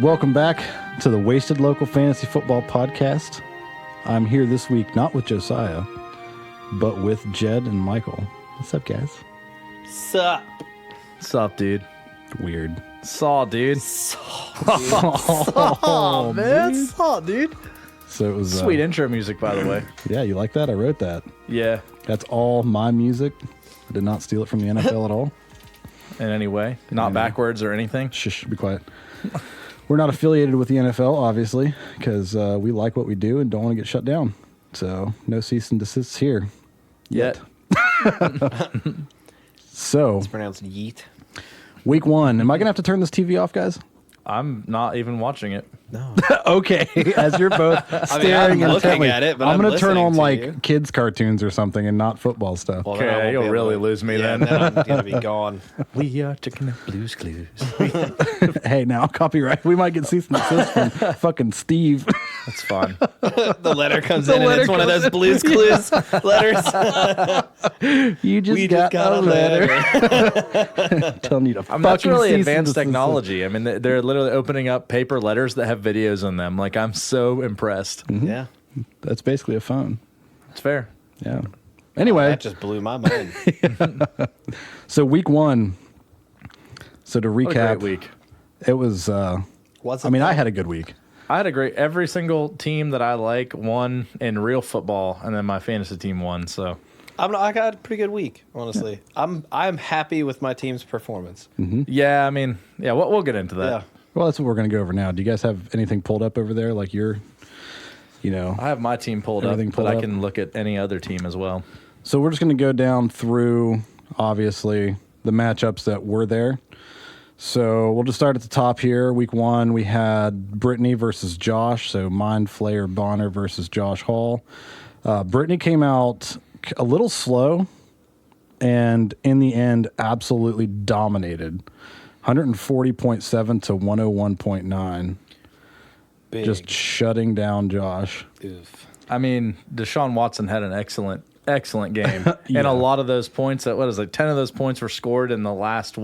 Welcome back to the Wasted Local Fantasy Football Podcast. I'm here this week not with Josiah, but with Jed and Michael. What's up, guys? Sup? Sup, dude? Weird. Saw, dude. Oh, man. Saw, dude. So it was Sweet intro music, by the way. Yeah, you like that? I wrote that. Yeah. That's all my music. I did not steal it from the NFL at all. In any way, not backwards or anything. Shh, be quiet. We're not affiliated with the NFL, obviously, because we like what we do and don't want to get shut down. So no cease and desists here. Yet. So It's pronounced yeet. week one. Am I going to have to turn this TV off, guys? I'm not even watching it. No. Okay, as you're both staring I'm looking intently. at it, but I'm I'm going to turn on listening to like you. kids cartoons or something and not football stuff. Well, then I Okay, won't you'll be able really to- lose me yeah, then. I'm going to be gone. We are checking out Blue's Clues. Hey, now copyright. We might get cease and desist from fucking Steve. That's fun. The letter comes in letter and it's one of those Blue's Clues letters. You just We got, just got a letter telling you to I mean, that's fucking really cease and advanced desist. technology. I mean, they're literally opening up paper letters that have videos in them. Like, I'm so impressed. Yeah. That's basically a phone. It's fair. Yeah. Anyway, That just blew my mind. so week one. So to What a recap, great week. it was. Was I mean, I had a good week. I had a great. Every single team that I like won in real football, and then my fantasy team won. So I got a pretty good week, honestly. I'm happy with my team's performance. yeah, I mean, yeah, we'll get into that. Yeah. Well, that's what we're going to go over now. Do you guys have anything pulled up over there? Like your, I have my team pulled up, Everything pulled but I up? can look at any other team as well. So we're just going to go down through, obviously, the matchups that were there. So we'll just start at the top here. Week one, we had Brittany versus Josh. So Mind Flayer Bonner versus Josh Hall. Brittany came out a little slow and in the end absolutely dominated. 140.7 to 101.9. Big. Just shutting down Josh. Oof. I mean, Deshaun Watson had an excellent game, Yeah. and a lot of those points. 10 of those points were scored in the last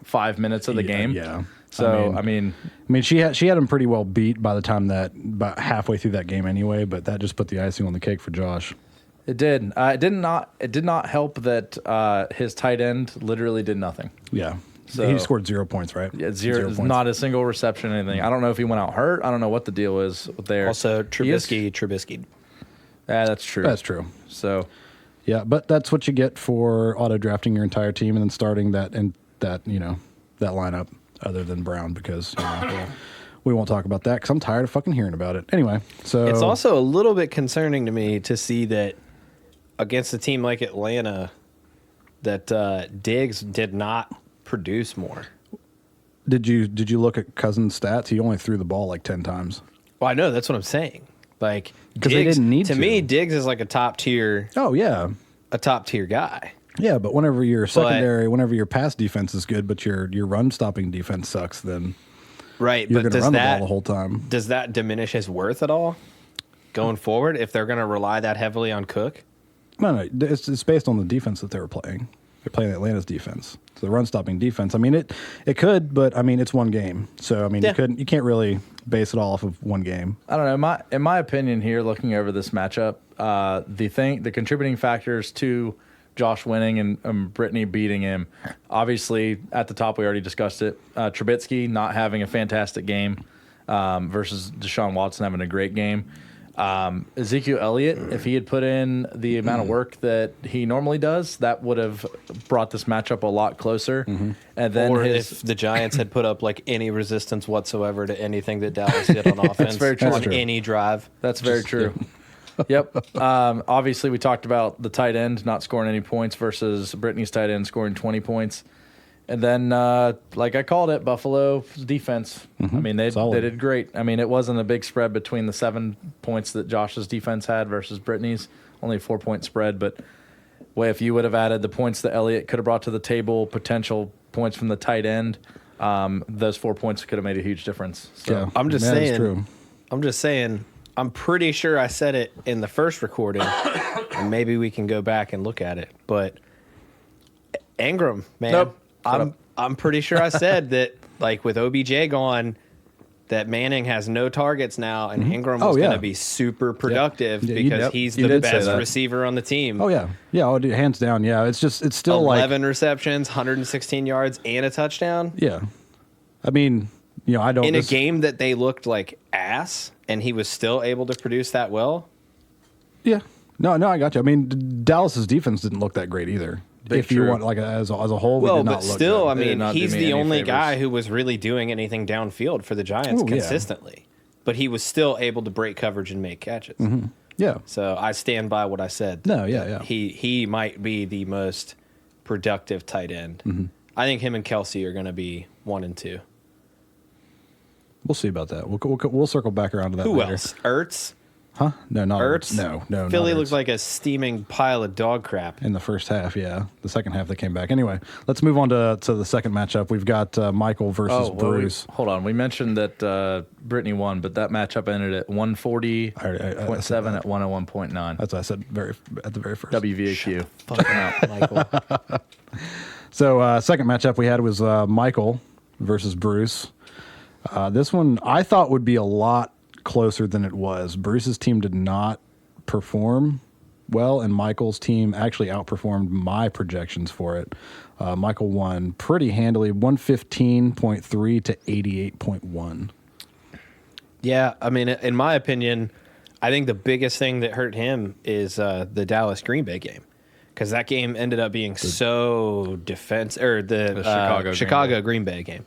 5 minutes of the game. Yeah. So I mean, she had him pretty well beat by the time about halfway through that game anyway, but that just put the icing on the cake for Josh. it did. It did not help that his tight end literally did nothing. Yeah. So- he scored 0 points, right? Yeah, zero, points. not a single reception, anything. I don't know if he went out hurt. I don't know what the deal is there. Also, He is- Trubisky. Yeah, that's true. That's true. So Yeah, but that's what you get for auto drafting your entire team and then starting that lineup other than Brown because we won't talk about that because I'm tired of fucking hearing about it. Anyway, so It's also a little bit concerning to me to see that against a team like Atlanta, that Diggs did not produce more. did you look at Cousins' stats? He only threw the ball like 10 times. Well, I know that's what I'm saying. Like 'Cause they Diggs- didn't need to to. me, Diggs is like a top tier Oh yeah, guy. yeah. But whenever your secondary, whenever your pass defense is good, but your run stopping defense sucks, then Right, you're but going to does run the ball that the whole time. does that diminish his worth at all going forward if they're going to rely that heavily on Cook? No, it's based on the defense that they were playing. They're playing Atlanta's defense, so the run stopping defense. I mean, it could, but I mean, it's one game, so I mean, Yeah. you can't really base it all off of one game. I don't know. In my opinion, here looking over this matchup, the contributing factors to Josh winning and Brittany beating him, obviously at the top we already discussed it. Trubisky not having a fantastic game versus Deshaun Watson having a great game. Ezekiel Elliott, if he had put in the amount of work that he normally does, that would have brought this matchup a lot closer. And then Or if the Giants had put up like any resistance whatsoever to anything that Dallas did on offense very true. on That's true. any drive. That's very true. Yep. Obviously, we talked about the tight end not scoring any points versus Brittany's tight end scoring 20 points. And then, like I called it, Buffalo's defense. I mean, they Solid. did great. I mean, it wasn't a big spread between the 7 points that Josh's defense had versus Brittany's. Only a 4-point spread. But if you would have added the points that Elliott could have brought to the table, potential points from the tight end, those 4 points could have made a huge difference. So. Yeah, I'm just that is saying. true. I'm just saying. I'm pretty sure I said it in the first recording, and maybe we can go back and look at it. But Ingram, man, Nope. Shut up. I'm pretty sure I said that. Like with OBJ gone, that Manning has no targets now, and Ingram Oh, was going yeah. to be super productive Yeah, you- because yep, he's you the did say best that. receiver on the team. Oh yeah, yeah, dude, hands down. Yeah, it's still like 11 receptions, 116 yards, and a touchdown yeah. I mean, I don't in a game that they looked like ass, and he was still able to produce that well. Yeah, no, I got you. I mean, Dallas's defense didn't look that great either. Big if you true. want like as a whole, we Well, did not but look still, good. I They did mean, not do he's me the any only favors. guy who was really doing anything downfield for the Giants Oh, yeah. consistently. But he was still able to break coverage and make catches. Yeah, So I stand by what I said. No, yeah. He might be the most productive tight end. Mm-hmm. I think him and Kelsey are going to be 1 and 2. we'll see about that. We'll circle back around to that. Who later. else? Ertz? Huh? No, not Ertz? No, Philly not looks Ertz. like a steaming pile of dog crap. In the first half, yeah. The second half, they came back. Anyway, let's move on to the second matchup. We've got Michael versus Bruce. Hold on. We mentioned that Brittany won, but that matchup ended at 140.7 at 101.9. That's what I said at the very first. WVAQ. Fucking up, Michael. So second matchup we had was Michael versus Bruce. This one I thought would be a lot closer than it was. Bruce's team did not perform well, and Michael's team actually outperformed my projections for it. Michael won pretty handily, 115.3 to 88.1. Yeah, I mean, in my opinion, I think the biggest thing that hurt him is the Dallas Green Bay game, because that game ended up being so the Chicago Green Bay game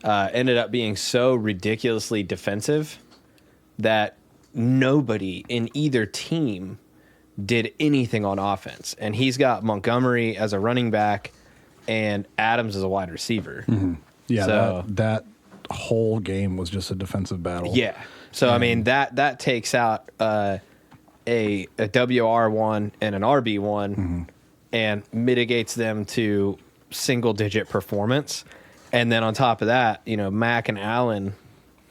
ended up being so ridiculously defensive that nobody in either team did anything on offense. And he's got Montgomery as a running back and Adams as a wide receiver. Yeah, So- that whole game was just a defensive battle. Yeah. So I mean that takes out a WR1 and an RB1 and mitigates them to single digit performance. And then on top of that, Mack and Allen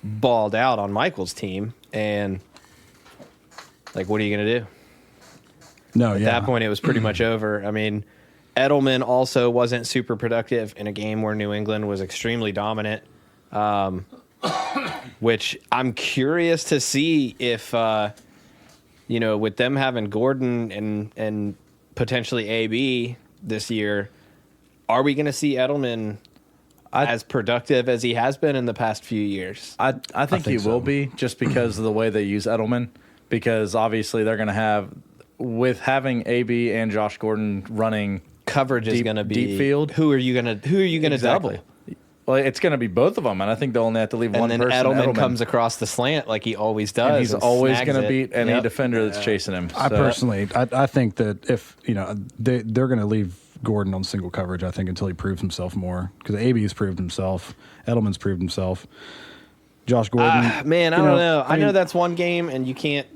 balled out on Michael's team, and like, what are you going to do? No, At that point, it was pretty much over. I mean, Edelman also wasn't super productive in a game where New England was extremely dominant, which I'm curious to see if, with them having Gordon and potentially AB this year, are we going to see Edelman as productive as he has been in the past few years? I think he so. will be, just because of the way they use Edelman, because obviously they're going to have, with having AB and Josh Gordon running Coverage is deep- going to be deep field. Who are you going to double? Well, it's going to be both of them, and I think they'll only have to leave And one then person. Edelman comes across the slant like he always does. and he's always snags going to it. beat any Yep. defender that's chasing him. I So- personally, I think that if they're going to leave Gordon on single coverage, I think, until he proves himself more, because AB's proved himself, Edelman's proved himself, Josh Gordon. Man, I you don't know. I know mean, that's one game, and you can't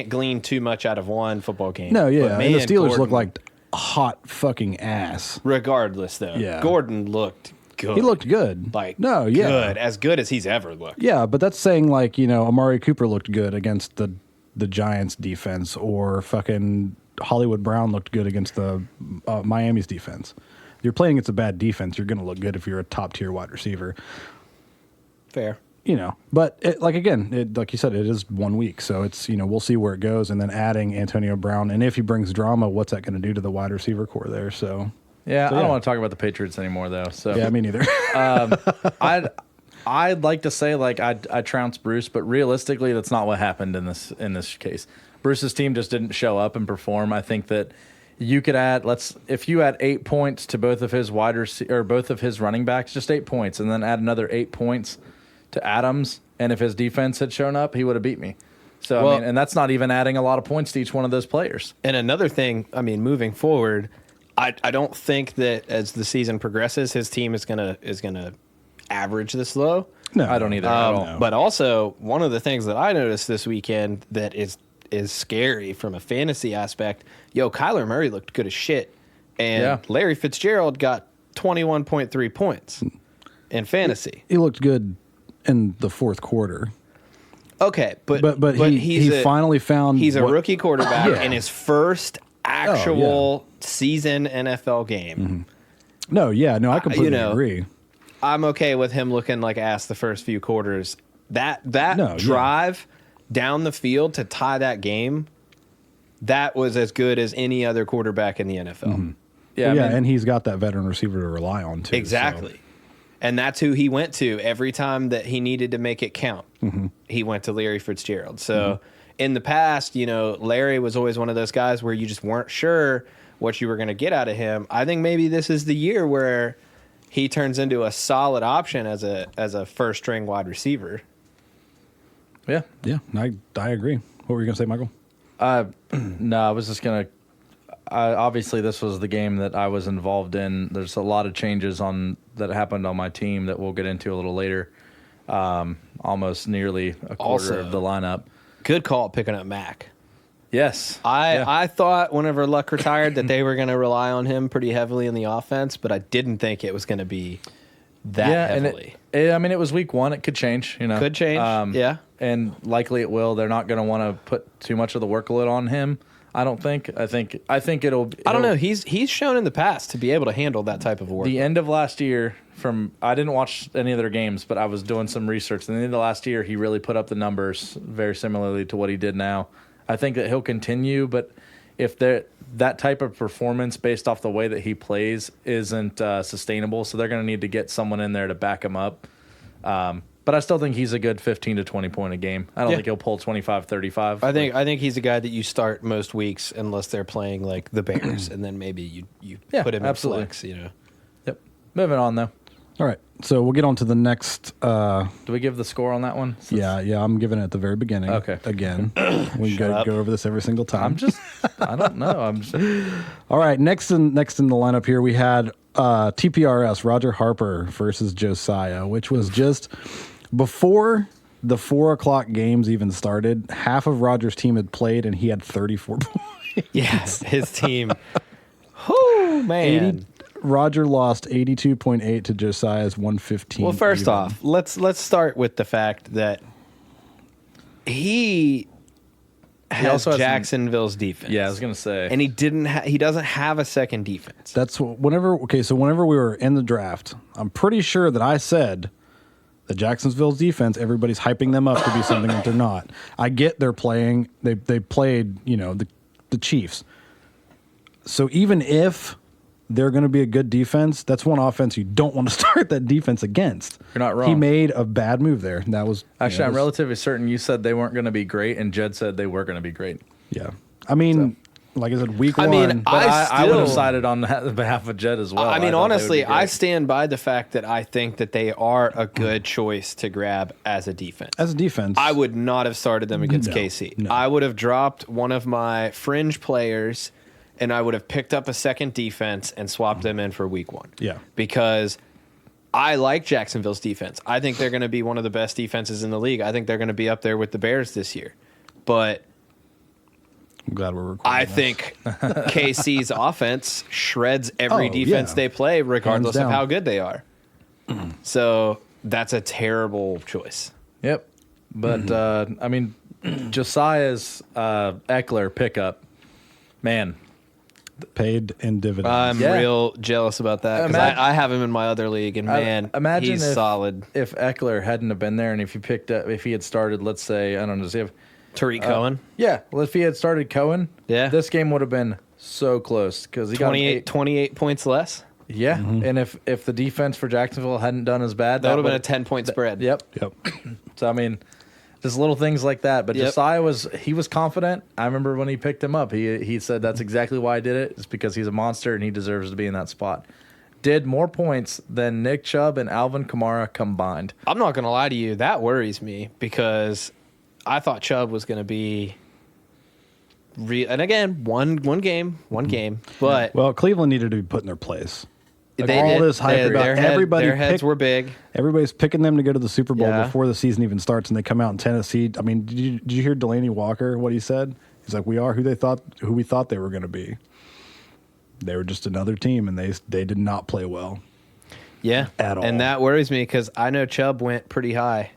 glean too much out of one football game. No, yeah, But, and the man, Steelers Gordon, look like hot fucking ass. regardless though. Yeah. Gordon looked good. He looked good. like no, yeah, good as he's ever looked. yeah, but that's saying like Amari Cooper looked good against the Giants defense, or fucking Hollywood Brown looked good against the Miami's defense. You're playing against a bad defense, you're going to look good if you're a top tier wide receiver. Fair. But like you said, it is 1 week, so it's we'll see where it goes, and then adding Antonio Brown, and if he brings drama, what's that going to do to the wide receiver core there? So Yeah, So, I yeah. don't want to talk about the Patriots anymore, though. So yeah, me neither. I'd like to say like I trounced Bruce, but realistically, that's not what happened in this case. Bruce's team just didn't show up and perform. I think that you could add if you add 8 points to both of his both of his running backs, just 8 points, and then add another 8 points to Adams, and if his defense had shown up, he would have beat me. So Well- I mean, and that's not even adding a lot of points to each one of those players. And another thing, I mean, moving forward, I don't think that as the season progresses, his team is gonna average this low. No, I don't either at all. But also, one of the things that I noticed this weekend that is scary from a fantasy aspect, Kyler Murray looked good as shit. And Yeah. Larry Fitzgerald got 21.3 points in fantasy. He looked good in the fourth quarter. Okay, but he finally found he's a what- rookie quarterback Yeah. in his first actual season NFL game. No, I completely agree. I'm okay with him looking like ass the first few quarters. That No, yeah. drive down the field to tie that game, that was as good as any other quarterback in the NFL. Yeah, Yeah, I mean, and he's got that veteran receiver to rely on too. Exactly. And that's who he went to every time that he needed to make it count. He went to Larry Fitzgerald. So in the past, Larry was always one of those guys where you just weren't sure what you were going to get out of him. I think maybe this is the year where he turns into a solid option as a first string wide receiver. yeah. Yeah, I agree. What were you gonna say, Michael? No, I was just gonna. Obviously, this was the game that I was involved in. There's a lot of changes that happened on my team that we'll get into a little later. Almost nearly a quarter Also- of the lineup. Good call picking up Mac. Yes, I thought whenever Luck retired that they were going to rely on him pretty heavily in the offense, but I didn't think it was going to be that heavily. And I mean, it was week one. It could change. Could change, yeah. and likely it will. They're not going to want to put too much of the workload on him. I don't think. I think it'll. I don't know. He's shown in the past to be able to handle that type of work. The end of last year, I didn't watch any of their games, but I was doing some research. And the end of last year, he really put up the numbers very similarly to what he did now. I think that he'll continue, but if that type of performance based off the way that he plays isn't sustainable, so they're going to need to get someone in there to back him up. But I still think he's a good 15 to 20 point a game. I don't think he'll pull 25, 35. I think he's a guy that you start most weeks unless they're playing like the Bears, and then maybe you put him absolutely. in flex. Yep. Moving on though. All right, so we'll get on to the next. Do we give the score on that one? Yeah, I'm giving it at the very beginning. Okay. Again, we go over this every single time. I don't know. All right, next in the lineup here, we had TPRS, Roger Harper versus Josiah, which was just before the 4:00 games even started. Half of Roger's team had played, and he had 34 points. Yes, his team. Oh man. Roger lost 82.8 to Josiah's 115. Well, first even. off, let's start with the fact that he has also has Jacksonville's defense. Yeah, I was gonna say. and he doesn't have a second defense. That's whenever we were in the draft, I'm pretty sure that I said the Jacksonville's defense, everybody's hyping them up to be something that they're not. I get they're playing, they played, the Chiefs. So even if they're going to be a good defense, that's one offense you don't want to start that defense against. You're not wrong. He made a bad move there. That was Actually, I'm relatively certain you said they weren't going to be great, and Jed said they were going to be great. Yeah. I mean, like I said, week I one. mean, But I would have still- sided on behalf of Jed as well. I mean, thought they would honestly, be great. I stand by the fact that I think that they are a good choice to grab as a defense. as a defense, I would not have started them against No, KC. no. I would have dropped one of my fringe players, and I would have picked up a second defense and swapped them in for week one. Yeah. Because I like Jacksonville's defense. I think they're going to be one of the best defenses in the league. I think they're going to be up there with the Bears this year. But I'm glad we're recording I this. think KC's offense shreds every Oh, defense yeah. they play, regardless of down. how good they are. So that's a terrible choice. Yep. But Mm-hmm. I mean, Josiah's Eckler pickup, man. paid in dividends. I'm Yeah. real jealous about that because Imagine- I have him in my other league, and man, imagine he's if, solid. If Eckler hadn't have been there, and if he had started, let's say, I don't know, Tariq Cohen, if he had started Cohen, Yeah. this game would have been so close because he got 28 points less. Yeah, and if the defense for Jacksonville hadn't done as bad, That would have been a 10-point spread. Yep. Yep. So I mean, just little things like that. But Yep. Josiah was confident. I remember when he picked him up, he said that's exactly why I did it. It's because he's a monster and he deserves to be in that spot. Did more points than Nick Chubb and Alvin Kamara combined. I'm not going to lie to you. That worries me because I thought Chubb was going to be and again, one game, but Well, Cleveland needed to be put in their place. they all did. this hype about everybody Their heads picked- were big. Everybody's picking them to go to the Super Bowl Yeah. before the season even starts, and they come out in Tennessee. I mean, did you hear Delaney Walker? What he said? He's like, "We are who we thought they were going to be. They were just another team, and they did not play well." Yeah, At all. and that worries me because I know Chubb went pretty high.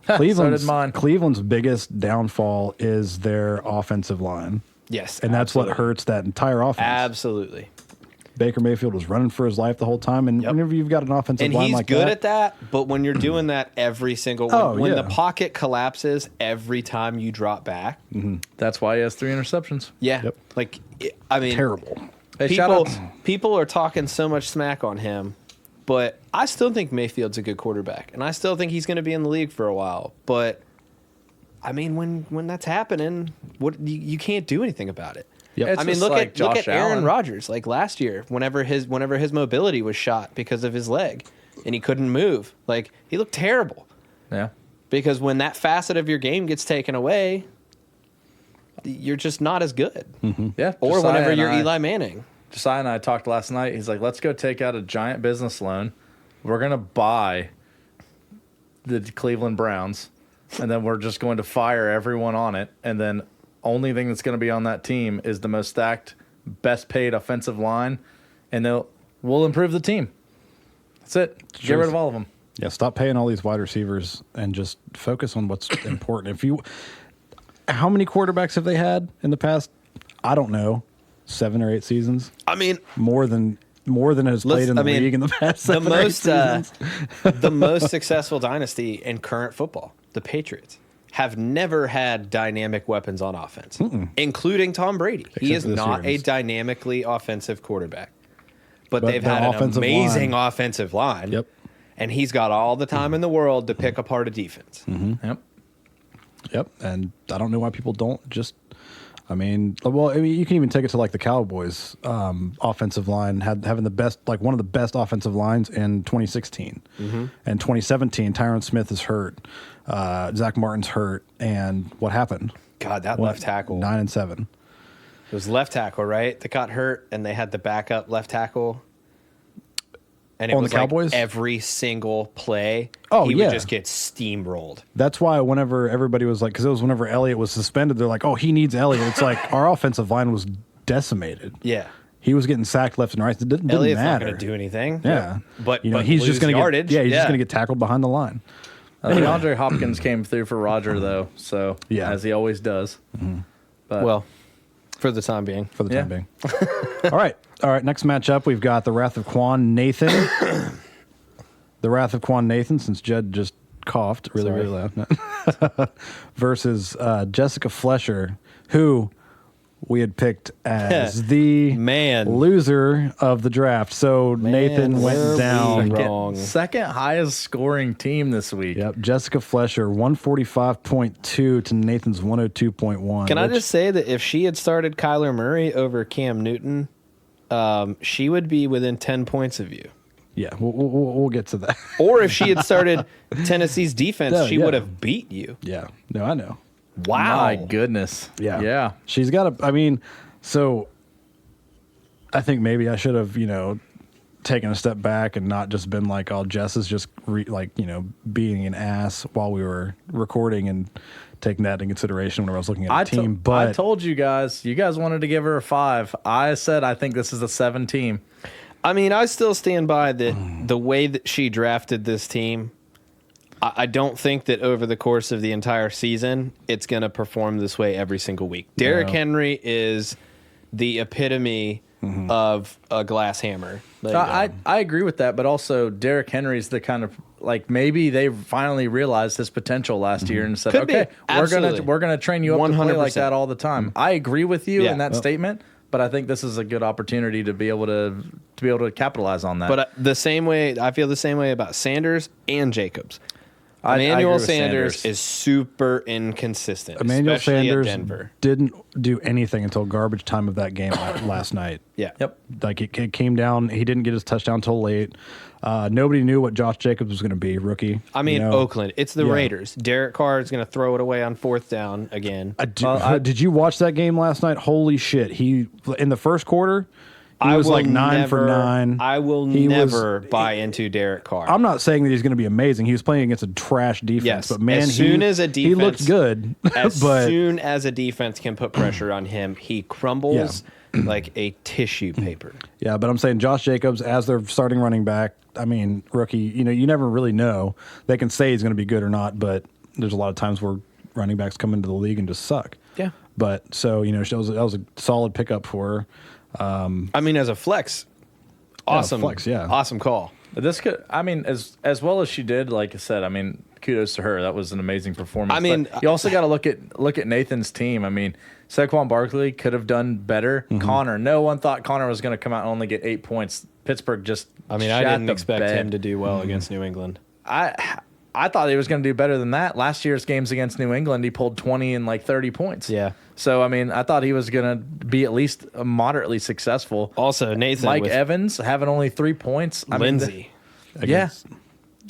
Cleveland's did mine. Cleveland's biggest downfall is their offensive line, Yes, and that's absolutely. what hurts that entire offense. Absolutely. Baker Mayfield was running for his life the whole time, and whenever you've got an offensive And line he's like good that, at that, but when you're doing that every single when the pocket collapses every time you drop back, That's why he has 3 interceptions. like I mean, terrible. Hey, shout out. people are talking so much smack on him, but I still think Mayfield's a good quarterback, and I still think he's going to be in the league for a while. But I mean, when that's happening, what you can't do anything about it. Yep. It's I mean, just look like at Josh Aaron Allen. Rodgers. Like last year, whenever his mobility was shot because of his leg, and he couldn't move, like he looked terrible. Yeah. Because when that facet of your game gets taken away, you're just not as good. Yeah. Or Josiah whenever and you're I- Eli Manning. Josiah and I talked last night. He's like, let's go take out a giant business loan. We're going to buy the Cleveland Browns, and then we're just going to fire everyone on it. And then only thing that's going to be on that team is the most stacked, best paid offensive line, and we'll improve the team. That's it. Get rid of all of them. Yeah, stop paying all these wide receivers and just focus on what's important. How many quarterbacks have they had in the past? I don't know, 7 or 8 seasons. I mean, More than has played in the league in the past 7 or 8 seasons. The most successful dynasty in current football, the Patriots, have never had dynamic weapons on offense, including Tom Brady. He is for this not year. a dynamically offensive quarterback, but But they've the had an offensive amazing line. offensive line. Yep. And he's got all the time in the world to pick apart a defense. Yep. Yep, and I don't know why people don't just. I mean, you can even take it to like the Cowboys offensive line having the best, like one of the best offensive lines in 2016. And 2017, Tyron Smith is hurt, Zach Martin's hurt, and what happened? God, that left tackle. 9-7. It was left tackle, right? That got hurt, and they had the backup left tackle. And it On the was like Cowboys? every single play, Oh, he yeah. would just get steamrolled. That's why whenever everybody was like, because it was whenever Elliott was suspended, they're like, oh, he needs Elliott. It's like our offensive line was decimated. Yeah. He was getting sacked left and right. It didn't Elliott's matter. not going to do anything. Yeah, But you know, but he's lose just going to yardage. get. Yeah, he's just going to get tackled behind the line. DeAndre Hopkins came through for Roger, though, so Yeah. as he always does. But Well, for the time being. For the time Yeah. being. All right. Next matchup, we've got the Wrath of Quan Nathan. The Wrath of Quan Nathan, since Jed just coughed really, Sorry. really loud, versus Jessica Flesher, who we had picked as the loser of the draft. So Nathan were went we down. wrong? second highest scoring team this week. Yep, Jessica Flesher, 145.2 to Nathan's 102.1. Can I just say that if she had started Kyler Murray over Cam Newton, she would be within 10 points of you. Yeah, we'll get to that. Or if she had started Tennessee's defense, Yeah, she yeah. would have beat you. Yeah, no, I know. Wow. My goodness. Yeah. Yeah. She's got I mean, so I think maybe I should have, taken a step back and not just been like, oh, Jess is just being an ass while we were recording and taking that into consideration when I was looking at the team. I But told you guys wanted to give her a 5. I said I think this is a 7 team. I mean, I still stand by that the way that she drafted this team, I don't think that over the course of the entire season, it's going to perform this way every single week. Derrick Henry is the epitome of a glass hammer. I agree with that, but also Derrick Henry's the kind of maybe they finally realized his potential last year and said, Could be. okay, Absolutely. we're gonna train you up to play like 100%. that all the time. I agree with you Yeah. in that statement, but I think this is a good opportunity to be able to capitalize on that. But the same way, I feel the same way about Sanders and Jacobs. I agree Emmanuel with Sanders is super inconsistent, Emmanuel especially Sanders at Denver. didn't do anything until garbage time of that game last night. Yeah. Yep. Like it came down. He didn't get his touchdown till late. Nobody knew what Josh Jacobs was going to be, rookie. I mean, Oakland. It's the Yeah. Raiders. Derek Carr is going to throw it away on 4th down again. Did you watch that game last night? Holy shit! He in the first quarter, he was will like 9 for never- 9. I will He was- never buy into Derek Carr. I'm not saying that he's going to be amazing. He was playing against a trash defense, Yes. but man, As soon as a he looked defense- good. as but soon as a defense can put pressure on him, he crumbles like a tissue paper. yeah, but I'm saying Josh Jacobs as their starting running back. I mean, rookie. You never really know. They can say he's going to be good or not, but there's a lot of times where running backs come into the league and just suck. Yeah. But so that was a solid pickup for her. I mean, as a flex, Awesome flex, yeah. Awesome call. This could, I mean, as well as she did, like I said, I mean, kudos to her. That was an amazing performance. I mean, but you also got to look at Nathan's team. I mean, Saquon Barkley could have done better. Connor, no one thought Connor was going to come out and only get 8 points. Pittsburgh just, I mean, I didn't expect him to do well against New England. I thought he was going to do better than that. Last year's games against New England, he pulled 20 and like 30 points. Yeah. So, I mean, I thought he was going to be at least moderately successful. Also, Nathan Mike with Evans having only 3 points. Lindsey. Yeah.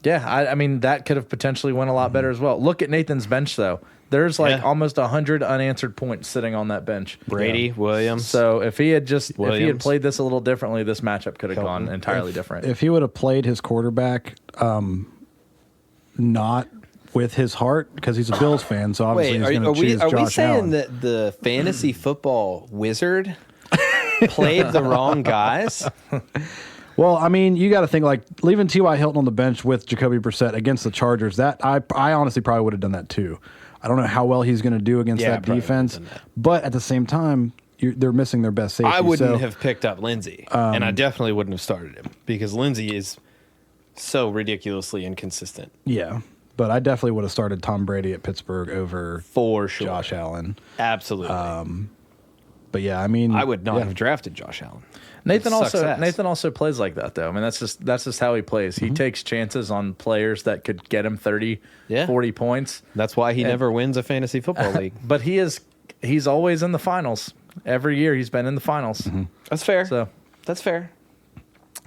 I mean, that could have potentially went a lot better as well. Look at Nathan's bench, though. There's like almost 100 unanswered points sitting on that bench. Brady, Williams. So if he had if he had Williams. played this a little differently, this matchup could have gone entirely different. If he would have played his quarterback, not with his heart, because he's a Bills fan, so obviously Wait, he's going to choose Josh are we saying Allen. that the fantasy football wizard played the wrong guys? Well, I mean, you got to think like leaving T.Y. Hilton on the bench with Jacoby Brissett against the Chargers. That I honestly probably would have done that too. I don't know how well he's going to do against that probably defense, would've done that. but at the same time, they're missing their best safety. I wouldn't so, have picked up Lindsey, and I definitely wouldn't have started him because Lindsey is so ridiculously inconsistent. Yeah, but I definitely would have started Tom Brady at Pittsburgh over For sure. Josh Allen. Absolutely. But yeah, I mean, I would not yeah. have drafted Josh Allen. Nathan Success. also plays like that though. I mean, that's just how he plays. He takes chances on players that could get him 30, Yeah. 40 points. That's why he never wins a fantasy football league. But he's always in the finals. Every year he's been in the finals. That's fair. So That's fair.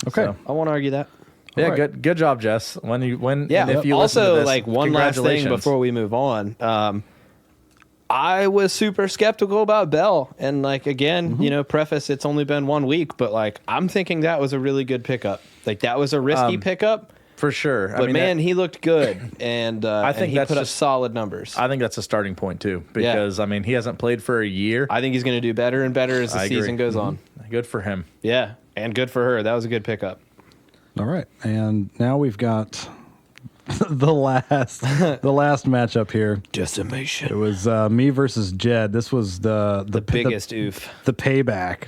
Okay. So, I won't argue that. yeah, All right. good job, Jess. When Yeah. and if you listen to Also, this, like one last thing congratulations. before we move on. I was super skeptical about Bell, and like again, you know, preface it's only been 1 week, but like I'm thinking that was a really good pickup. Like that was a risky pickup, for sure. but man, he looked good, and I think he that's put up just- solid numbers. I think that's a starting point too, because I mean he hasn't played for a year. I think he's going to do better and better as the I agree. season goes on. Good for him. Yeah, and good for her. That was a good pickup. All right, and now we've got the last matchup here. It Decimation. was me versus Jed. This was the Biggest oof. the payback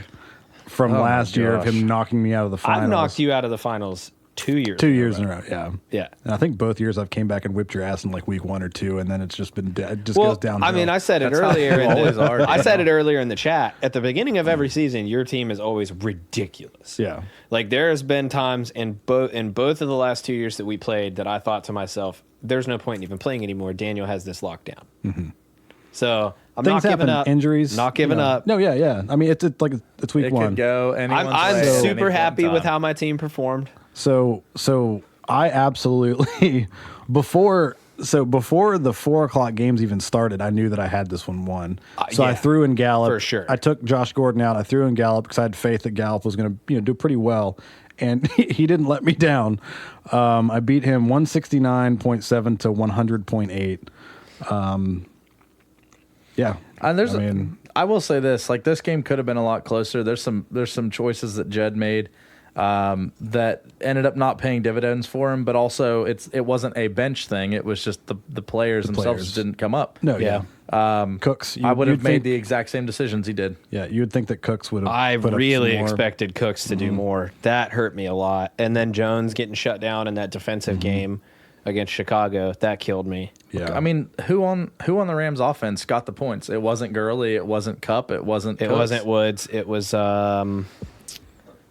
from Oh, last my year of gosh. him knocking me out of the finals. I've knocked you out of the finals 2 years. 2 years in a row. Yeah, Yeah. And I think both years I've came back and whipped your ass in like week 1 or 2, and then it's just been it just goes downhill. I mean, I said it That's how earlier. you always are, I you said know. it earlier in the chat. At the beginning of every season, your team is always ridiculous. Yeah. Like there has been times in both of the last 2 years that we played that I thought to myself, "There's no point in even playing anymore. Daniel has this locked down." So I'm Things not giving happen, up. injuries, Not giving you know. up. No, yeah. I mean, it's like it's week It 1. could go anyone's I'm way at any super point happy in with time. how my team performed. So I absolutely before the 4:00 games even started, I knew that I had this one won. So I yeah, threw in Gallup for sure. I took Josh Gordon out. I threw in Gallup because I had faith that Gallup was going to do pretty well, and he didn't let me down. I beat him 169.7 to 100.8. Yeah, And I will say this: like this game could have been a lot closer. There's some choices that Jed made that ended up not paying dividends for him, but also it wasn't a bench thing. It was just the players themselves players. didn't come up. no, yeah. Cooks, I would have you'd made think- the exact same decisions he did. Yeah, you would think that Cooks would have. I put up really some more. expected Cooks to do more. That hurt me a lot. And then Jones getting shut down in that defensive game against Chicago, that killed me. Yeah, I mean, who on the Rams offense got the points? It wasn't Gurley. It wasn't Cup. It wasn't. It Cooks. wasn't Woods. It was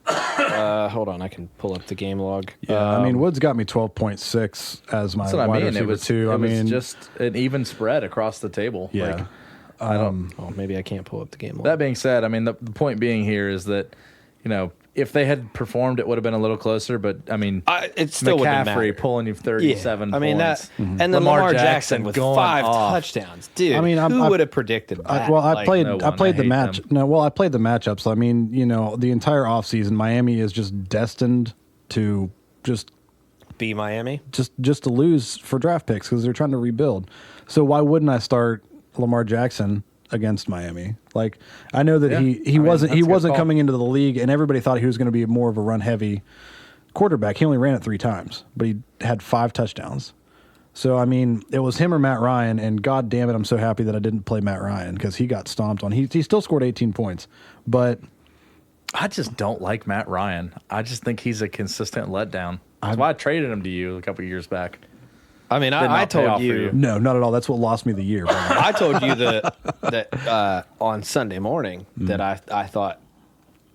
hold on, I can pull up the game log. Yeah, I mean, Woods got me 12.6 as my That's what I wide mean. It receiver was too. It I was mean, just an even spread across the table. yeah. Like, I don't. Oh, maybe I can't pull up the game log. That being said, I mean the point being here is that, if they had performed, it would have been a little closer. But I mean, it still wouldn't McCaffrey matter. pulling you 37 I mean points. that, and then Lamar Jackson with going 5 off. touchdowns, dude. I mean, who I- would have predicted that? I Like, played no I one. played I the hate match. them. No, well, I played the matchups. I mean, the entire offseason, Miami is just destined to just be Miami. to lose for draft picks because they're trying to rebuild. So why wouldn't I start Lamar Jackson against Miami? Like I know that Yeah. he I mean, wasn't that's a good call. coming into the league, and everybody thought he was going to be more of a run heavy quarterback. He only ran it 3 times, but he had 5 touchdowns. So I mean, it was him or Matt Ryan, and God damn it, I'm so happy that I didn't play Matt Ryan because he got stomped on. He still scored 18 points, but I just don't like Matt Ryan. I just think he's a consistent letdown. That's why I traded him to you a couple years back. I mean, Did I not pay off told for you. you. No, not at all. That's what lost me the year. Brandon. I told you that on Sunday morning that I thought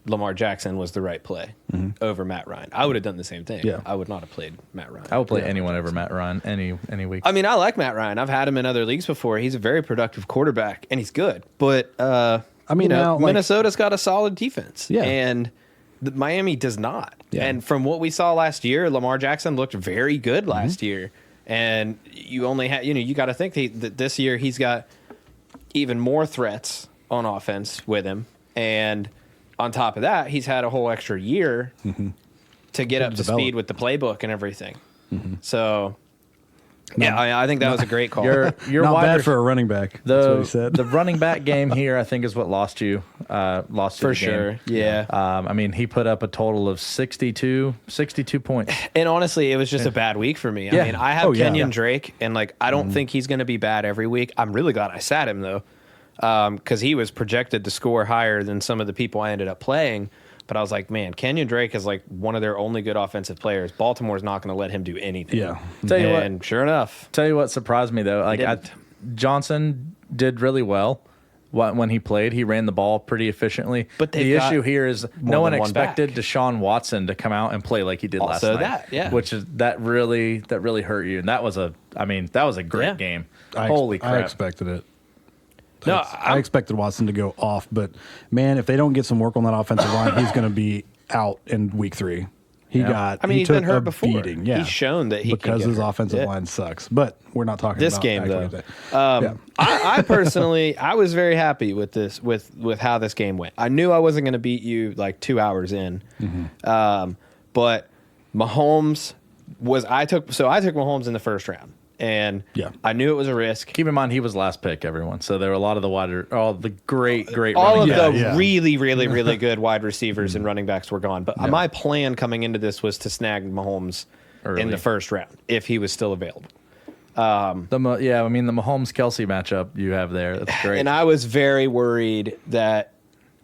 Lamar Jackson was the right play over Matt Ryan. I would have done the same thing. Yeah. I would not have played Matt Ryan. I would play anyone over Matt Ryan any week. I mean, I like Matt Ryan. I've had him in other leagues before. He's a very productive quarterback, and he's good. But I mean, now, like- Minnesota's got a solid defense, Yeah. and Miami does not. Yeah. And from what we saw last year, Lamar Jackson looked very good last year. And you only had, you got to think that this year he's got even more threats on offense with him, and on top of that, he's had a whole extra year to get up to develop. speed with the playbook and everything. So. Yeah, I think that was a great call. Your Not wide bad rec- for a running back. That's what he the said. the running back game here, I think, is what lost you. Lost you For the sure, game. yeah. I mean, he put up a total of 62 points. And honestly, it was just a bad week for me. Yeah. I mean, I have Oh, yeah. Kenyon Drake, and I don't think he's going to be bad every week. I'm really glad I sat him though, because he was projected to score higher than some of the people I ended up playing. But I was like, man, Kenyon Drake is one of their only good offensive players. Baltimore's not going to let him do anything. Yeah. Tell you what- and sure enough, Tell you what surprised me though, didn't. Johnson did really well when he played. He ran the ball pretty efficiently. But the they've got issue here is no more one than one expected back. Deshaun Watson to come out and play like he did last Also night. that, yeah. which is that really hurt you. And that was a great Yeah. game. I Holy crap! I expected it. No, I expected Watson to go off, but man, if they don't get some work on that offensive line, he's going to be out in week 3. He Yeah. got. I mean, he he's been took a hurt before. Beating. Yeah, He's shown that he can because get his hurt. offensive Yeah. line sucks. But we're not talking this about game actually though. that. I personally, I was very happy with this, with how this game went. I knew I wasn't going to beat you 2 hours in, but Mahomes I took Mahomes in the first round, and Yeah. I knew it was a risk. Keep in mind he was last pick, everyone. So there were a lot of the great All running of backs. the yeah. really, really, really good wide receivers and running backs were gone. But my plan coming into this was to snag Mahomes Early. in the first round if he was still available. The Mahomes Kelsey matchup you have there. That's great. And I was very worried that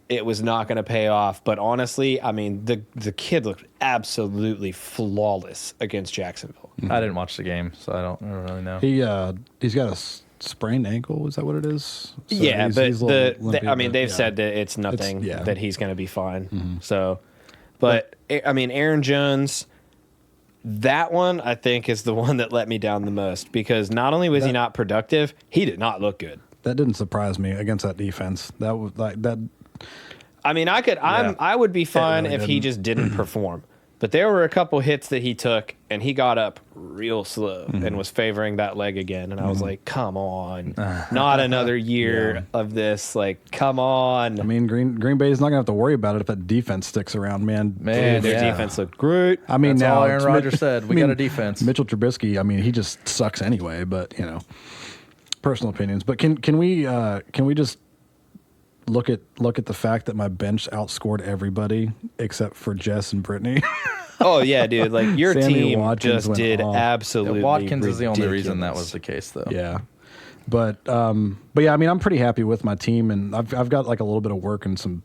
it was not going to pay off. But honestly, I mean, the kid looked absolutely flawless against Jacksonville. I didn't watch the game, so I don't really know. He's got a sprained ankle. Is that what it is? So Yeah, he's- but he's a little limpy, I mean, but they've yeah. said that it's nothing, yeah. that he's going to be fine. So, but I mean, Aaron Jones, that one I think is the one that let me down the most, because not only was he not productive, he did not look good. That didn't surprise me against that defense. That was that. I mean, I would be fine really if he didn't. just didn't perform. But there were a couple hits that he took, and he got up real slow and was favoring that leg again. And I was like, come on. Not another year of this. Come on. I mean, Green Bay is not going to have to worry about it if that defense sticks around, man. Man, Their yeah. defense looked great. I mean, That's now all Aaron it's Rodgers said. We got a defense. Mitchell Trubisky. I mean, he just sucks anyway. But personal opinions. But can we just look at the fact that my bench outscored everybody except for Jess and Brittany? Oh, yeah, dude. Your Sammy team Watkins just went did off. absolutely Watkins is the only ridiculous. reason that was the case, though. Yeah. But yeah, I mean, I'm pretty happy with my team, and I've got a little bit of work and some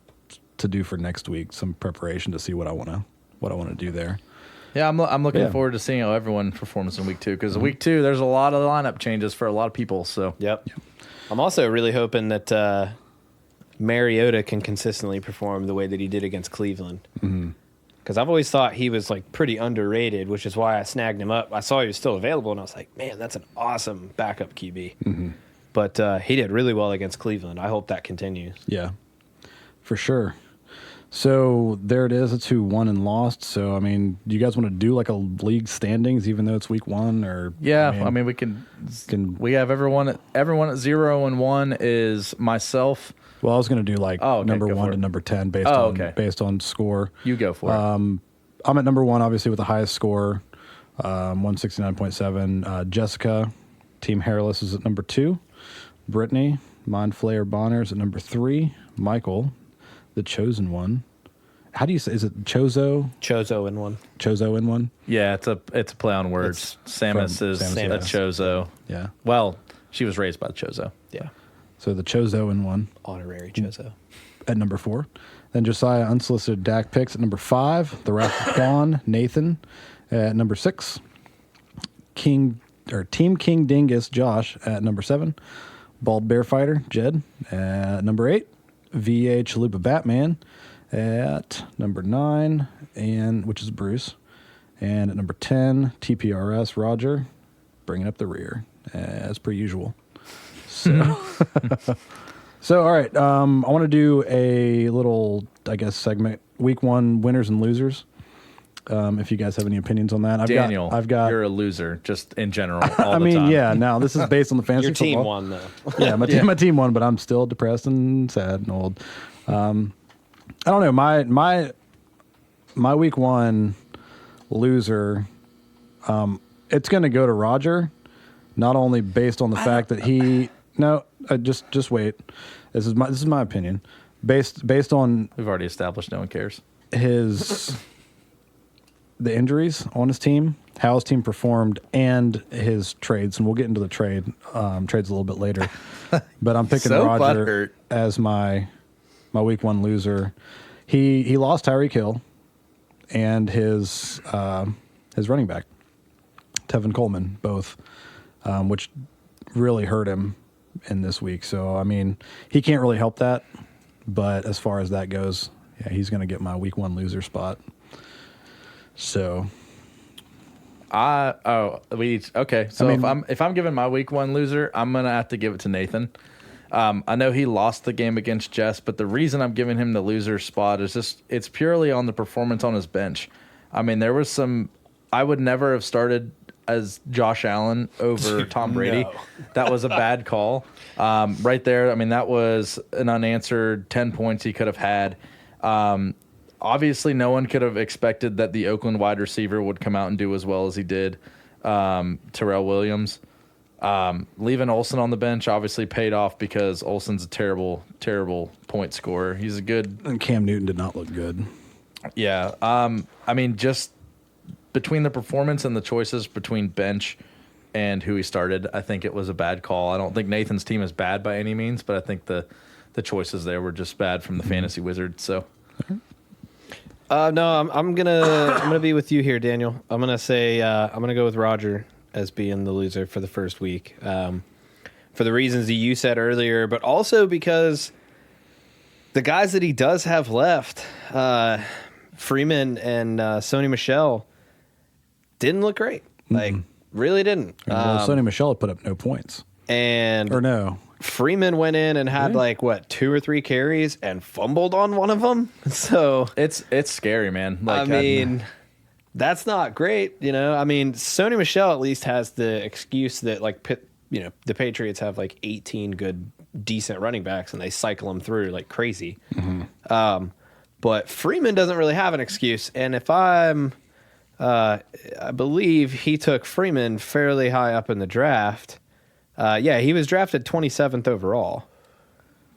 to do for next week, some preparation to see what I want to do there. Yeah, I'm looking Yeah. forward to seeing how everyone performs in week 2, because week 2 there's a lot of lineup changes for a lot of people. So Yep. I'm also really hoping that Mariota can consistently perform the way that he did against Cleveland. Because I've always thought he was pretty underrated, which is why I snagged him up. I saw he was still available, and I was like, man, that's an awesome backup QB. But he did really well against Cleveland. I hope that continues. Yeah, for sure. So there it is. It's who won and lost. So I mean, do you guys want to do a league standings, even though it's week 1? Or yeah, I mean we can we have everyone at 0-1 is myself. Well, I was going to do okay, number go 1 for to it. number 10 Oh, okay. based on score. You go for it. I'm at number 1, obviously, with the highest score, 169.7. Jessica, Team Hairless, is at number 2. Brittany, Mind Flayer Bonner, is at number 3. Michael, the Chosen One. How do you say? Is it Chozo? Chozo in one. Chozo in one? Yeah, it's a play on words. Samus from is Samus, a Chozo. Yeah. Well, she was raised by the Chozo. Yeah. So the Chozo in one. Honorary Chozo. at number 4. Then Josiah Unsolicited Dak Picks at number 5. The Wrath of Quan, Nathan at number 6. Team King Dingus, Josh at number 7. Bald Bear Fighter, Jed at number 8. VA Chalupa Batman at number 9, and which is Bruce. And at number 10, TPRS Roger, bringing up the rear as per usual. So, all right. I want to do a little, I guess, segment. Week 1 winners and losers. If you guys have any opinions on that, Daniel, I've got. You're a loser, just in general. All I the mean, time. yeah. Now this is based on the fantasy Your team football. won, though. Yeah, my team won, but I'm still depressed and sad and old. I don't know. My week 1 loser. It's going to go to Roger, not only based on the fact that he. No, just wait. This is my opinion. Based on We've already established no one cares. the injuries on his team, how his team performed, and his trades. And we'll get into the trades a little bit later. But I'm picking So Roger butthurt. as my week 1 loser. He lost Tyreek Hill and his running back, Tevin Coleman, both, which really hurt him in this week. So, I mean, he can't really help that. But as far as that goes, yeah, he's going to get my week 1 loser spot. So, Okay. So if I'm giving my week 1 loser, I'm gonna have to give it to Nathan. I know he lost the game against Jess, but the reason I'm giving him the loser spot is just it's purely on the performance on his bench. I mean, there was some. I would never have started as Josh Allen over Tom Brady. No. That was a bad call. Right there. I mean, that was an unanswered 10 points he could have had. Obviously, no one could have expected that the Oakland wide receiver would come out and do as well as he did. Terrell Williams. Leaving Olsen on the bench obviously paid off because Olsen's a terrible, terrible point scorer. He's a good. and Cam Newton did not look good. Yeah. I mean, just between the performance and the choices between bench and who he started, I think it was a bad call. I don't think Nathan's team is bad by any means, but I think the choices there were just bad from the fantasy wizard. So. No, I'm gonna be with you here, Daniel. I'm gonna say I'm gonna go with Roger as being the loser for the first week, for the reasons that you said earlier, but also because the guys that he does have left, Freeman and Sony Michel, didn't look great. Like really didn't. Well, Sonny Michel had put up no points. And Or no. Freeman went in and had like 2 or 3 carries and fumbled on one of them. So It's scary, man. I mean, that's not great, you know. I mean, Sony Michel at least has the excuse that the Patriots have 18 good, decent running backs and they cycle them through like crazy. But Freeman doesn't really have an excuse. And if I believe he took Freeman fairly high up in the draft. He was drafted 27th overall.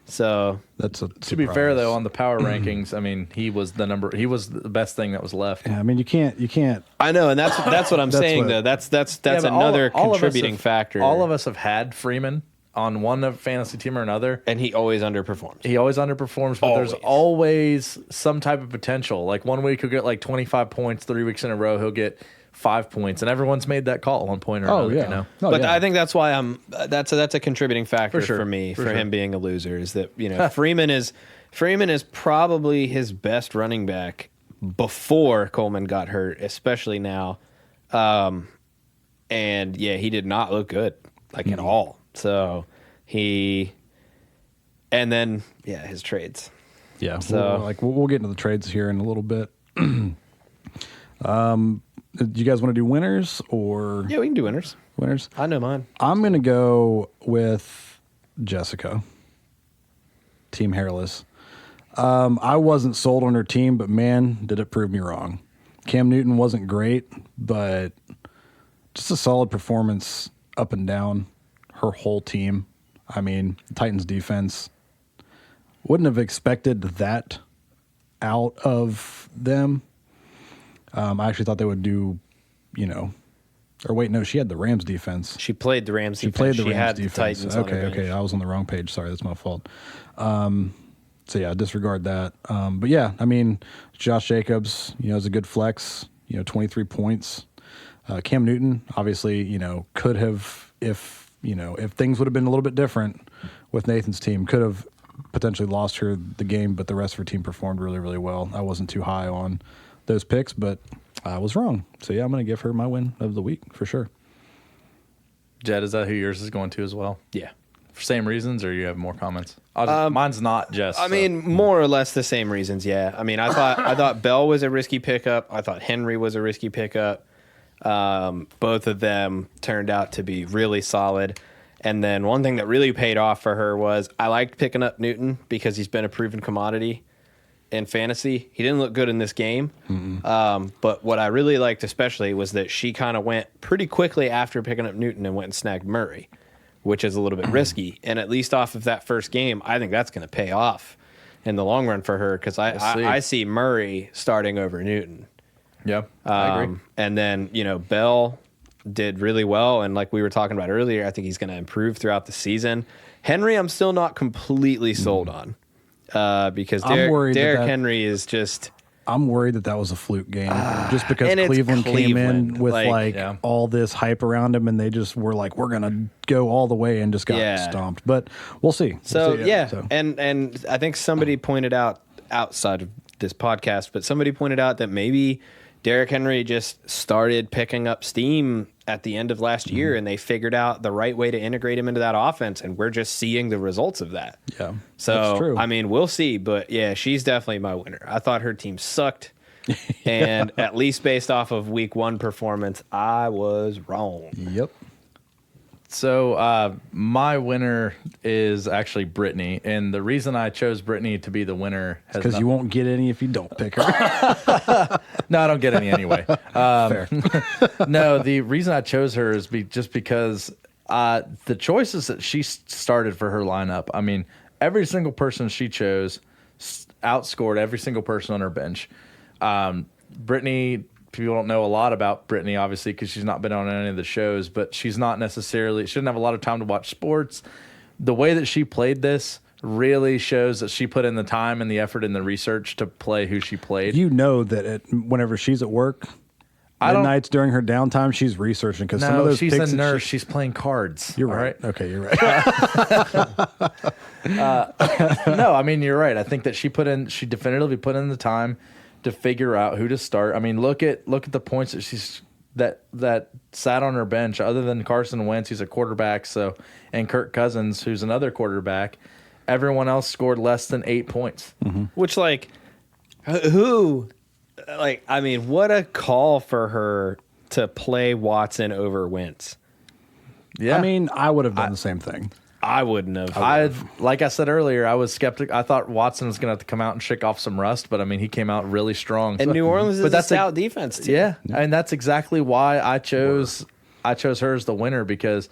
So That's a to be fair though, on the power rankings, I mean, he was the best thing that was left. Yeah, I mean, you can't. I know, and that's what I'm That's saying what- though. That's Yeah, but another all of us contributing have- factor. All of us have had Freeman on one fantasy team or another. and he always underperforms. He always underperforms, but there's always some type of potential. Like one week he'll get 25 points, 3 weeks in a row he'll get 5 points, and everyone's made that call at one point or another. yeah. You know? Oh, But yeah. I think that's why that's a contributing factor For sure. for me For for sure. him being a loser is that Freeman is probably his best running back before Coleman got hurt, especially now. And he did not look good at all. So and then his trades. Yeah. So- we'll get into the trades here in a little bit. Do you guys want to do winners or Yeah, we can do winners. winners? I know mine. I'm going to go with Jessica, Team Hairless. I wasn't sold on her team, but man, did it prove me wrong. Cam Newton wasn't great, but just a solid performance up and down. Her whole team. I mean, Titans defense wouldn't have expected that out of them. I actually thought they would do, or wait, no, she had the Rams defense. She played the Rams defense. Played the she Rams had defense. the Titans on her bench. Okay, I was on the wrong page. Sorry, that's my fault. yeah, disregard that. But yeah, I mean, Josh Jacobs, is a good flex. 23 points. Cam Newton, obviously, could have if things would have been a little bit different with Nathan's team, could have potentially lost her the game, but the rest of her team performed really, really well. I wasn't too high on those picks, but I was wrong. So yeah, I'm going to give her my win of the week for sure. Jed, is that who yours is going to as well? Yeah. For same reasons, or you have more comments? Mine's not Jess. I mean, more or less the same reasons. Yeah. I mean, I thought Bell was a risky pickup. I thought Henry was a risky pickup. Both of them turned out to be really solid. And then one thing that really paid off for her was I liked picking up Newton because he's been a proven commodity in fantasy. He didn't look good in this game. But what I really liked especially was that she kind of went pretty quickly after picking up Newton and went and snagged Murray, which is a little bit risky. And at least off of that first game, I think that's going to pay off in the long run for her because I see Murray starting over Newton. Yeah, I agree. And then, Bell did really well. And like we were talking about earlier, I think he's going to improve throughout the season. Henry, I'm still not completely sold on because Derrick Henry is just... I'm worried that was a fluke game just because Cleveland came in with all this hype around him and they just were like, we're going to go all the way and just got stomped. But we'll see. And I think somebody pointed out outside of this podcast, but somebody pointed out that maybe Derrick Henry just started picking up steam at the end of last year and they figured out the right way to integrate him into that offense. And we're just seeing the results of that. Yeah. So, that's true. I mean, we'll see. But yeah, she's definitely my winner. I thought her team sucked. And at least based off of week 1 performance, I was wrong. Yep. So my winner is actually Brittany, and the reason I chose Brittany to be the winner is because you won't get any if you don't pick her. No, I don't get any anyway. Fair. No, the reason I chose her is just because the choices that she started for her lineup. I mean, every single person she chose outscored every single person on her bench. Brittany. People don't know a lot about Brittany, obviously, because she's not been on any of the shows, but she's not necessarily, she doesn't have a lot of time to watch sports. The way that she played this really shows that she put in the time and the effort and the research to play who she played. That whenever she's at work, midnights during her downtime, she's researching because some of those she's picks a nurse. She's playing cards. You're right. Okay, you're right. No, I mean, you're right. I think that she definitively put in the time to figure out who to start. I mean, look at the points that that sat on her bench. Other than Carson Wentz, who's a quarterback, and Kirk Cousins, who's another quarterback, everyone else scored less than 8 points. Mm-hmm. Which, I mean, what a call for her to play Watson over Wentz. Yeah, I mean, I would have done the same thing. I wouldn't have. Like I said earlier, I was skeptic. I thought Watson was going to have to come out and shake off some rust, but I mean, he came out really strong. And New Orleans is a stout defense team. Yeah, and that's exactly why I chose her as the winner because,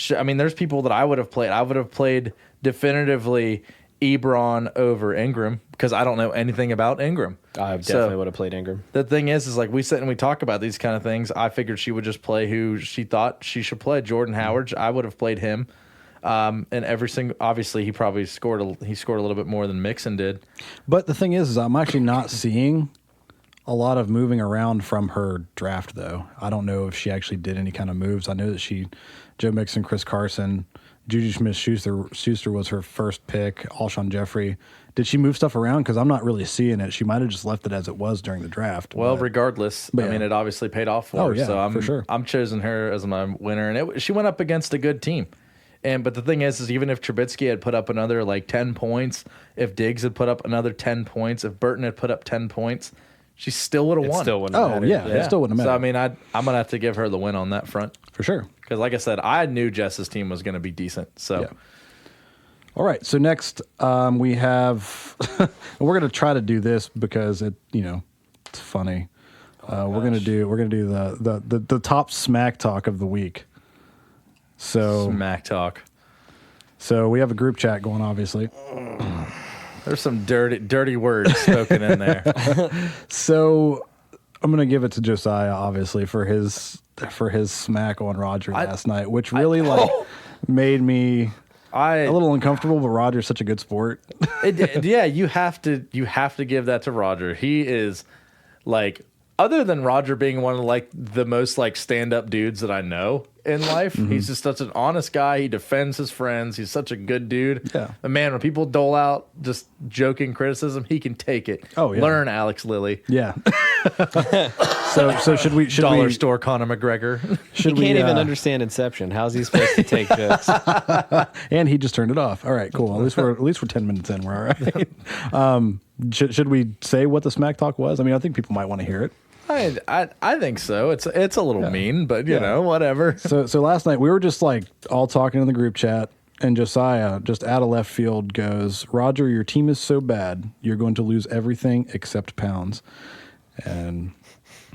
there's people that I would have played. I would have played definitively Ebron over Ingram because I don't know anything about Ingram. I definitely would have played Ingram. The thing is like we sit and we talk about these kind of things. I figured she would just play who she thought she should play. Jordan Howard, I would have played him. And every single, obviously, he probably scored a little bit more than Mixon did. But the thing is I'm actually not seeing a lot of moving around from her draft, though. I don't know if she actually did any kind of moves. I know that Joe Mixon, Chris Carson, Juju Smith-Schuster was her first pick, Alshon Jeffrey. Did she move stuff around? Because I'm not really seeing it. She might have just left it as it was during the draft. Well, regardless, I mean, it obviously paid off for her. Yeah, so for sure. I'm choosing her as my winner, and she went up against a good team. But the thing is even if Trubisky had put up another 10 points, if Diggs had put up another 10 points, if Burton had put up 10 points, she still would have won. Still wouldn't have mattered. It still wouldn't have mattered. So, I mean, I'm going to have to give her the win on that front. For sure. Because, like I said, I knew Jess's team was going to be decent. So, yeah. All right. So, next we have, we're going to try to do this because it's funny. We're going to do the top smack talk of the week. So smack talk. So we have a group chat going, obviously. There's some dirty words spoken in there. So I'm going to give it to Josiah, obviously, for his smack on Roger last night, which really made me a little uncomfortable, but Roger's such a good sport. Yeah, you have to give that to Roger. He is like, other than Roger being one of like the most like stand up dudes that I know in life, he's just such an honest guy. He defends his friends. He's such a good dude. Yeah. And man, when people dole out just joking criticism, he can take it. Oh, yeah. Learn, Alex Lilly. Yeah. so should we Dollar store Conor McGregor. He should can't we, even understand Inception. How's he supposed to take jokes? And he just turned it off. All right, cool. At least we're 10 minutes in. We're all right. Should we say what the smack talk was? I mean, I think people might want to hear it. I think so. It's a little mean, but you know, whatever. So last night we were just like all talking in the group chat, and Josiah just out of left field goes, "Roger, your team is so bad, you're going to lose everything except pounds." And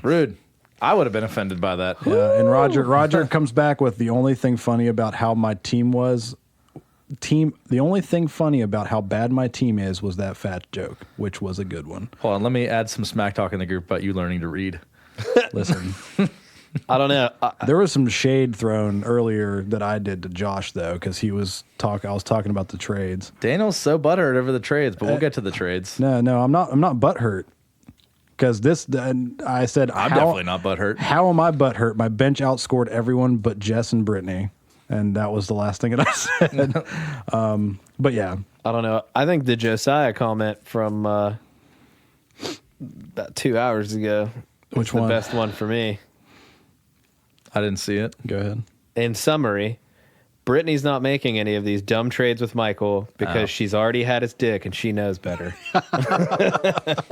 Rude. I would have been offended by that. and Roger comes back with the only thing funny about how my team was. The only thing funny about how bad my team is was that fat joke, which was a good one. Hold on, let me add some smack talk in the group about you learning to read. Listen, I don't know. there was some shade thrown earlier that I did to Josh though, because I was talking about the trades. Daniel's so butthurt over the trades, but we'll get to the trades. No, I'm not butthurt. Because I said, I'm definitely not butthurt. How am I butthurt? My bench outscored everyone but Jess and Brittany. And that was the last thing that I said. But yeah. I don't know. I think the Josiah comment from about 2 hours ago Which was one? the best one for me. I didn't see it. Go ahead. In summary, Brittany's not making any of these dumb trades with Michael because she's already had his dick and she knows better.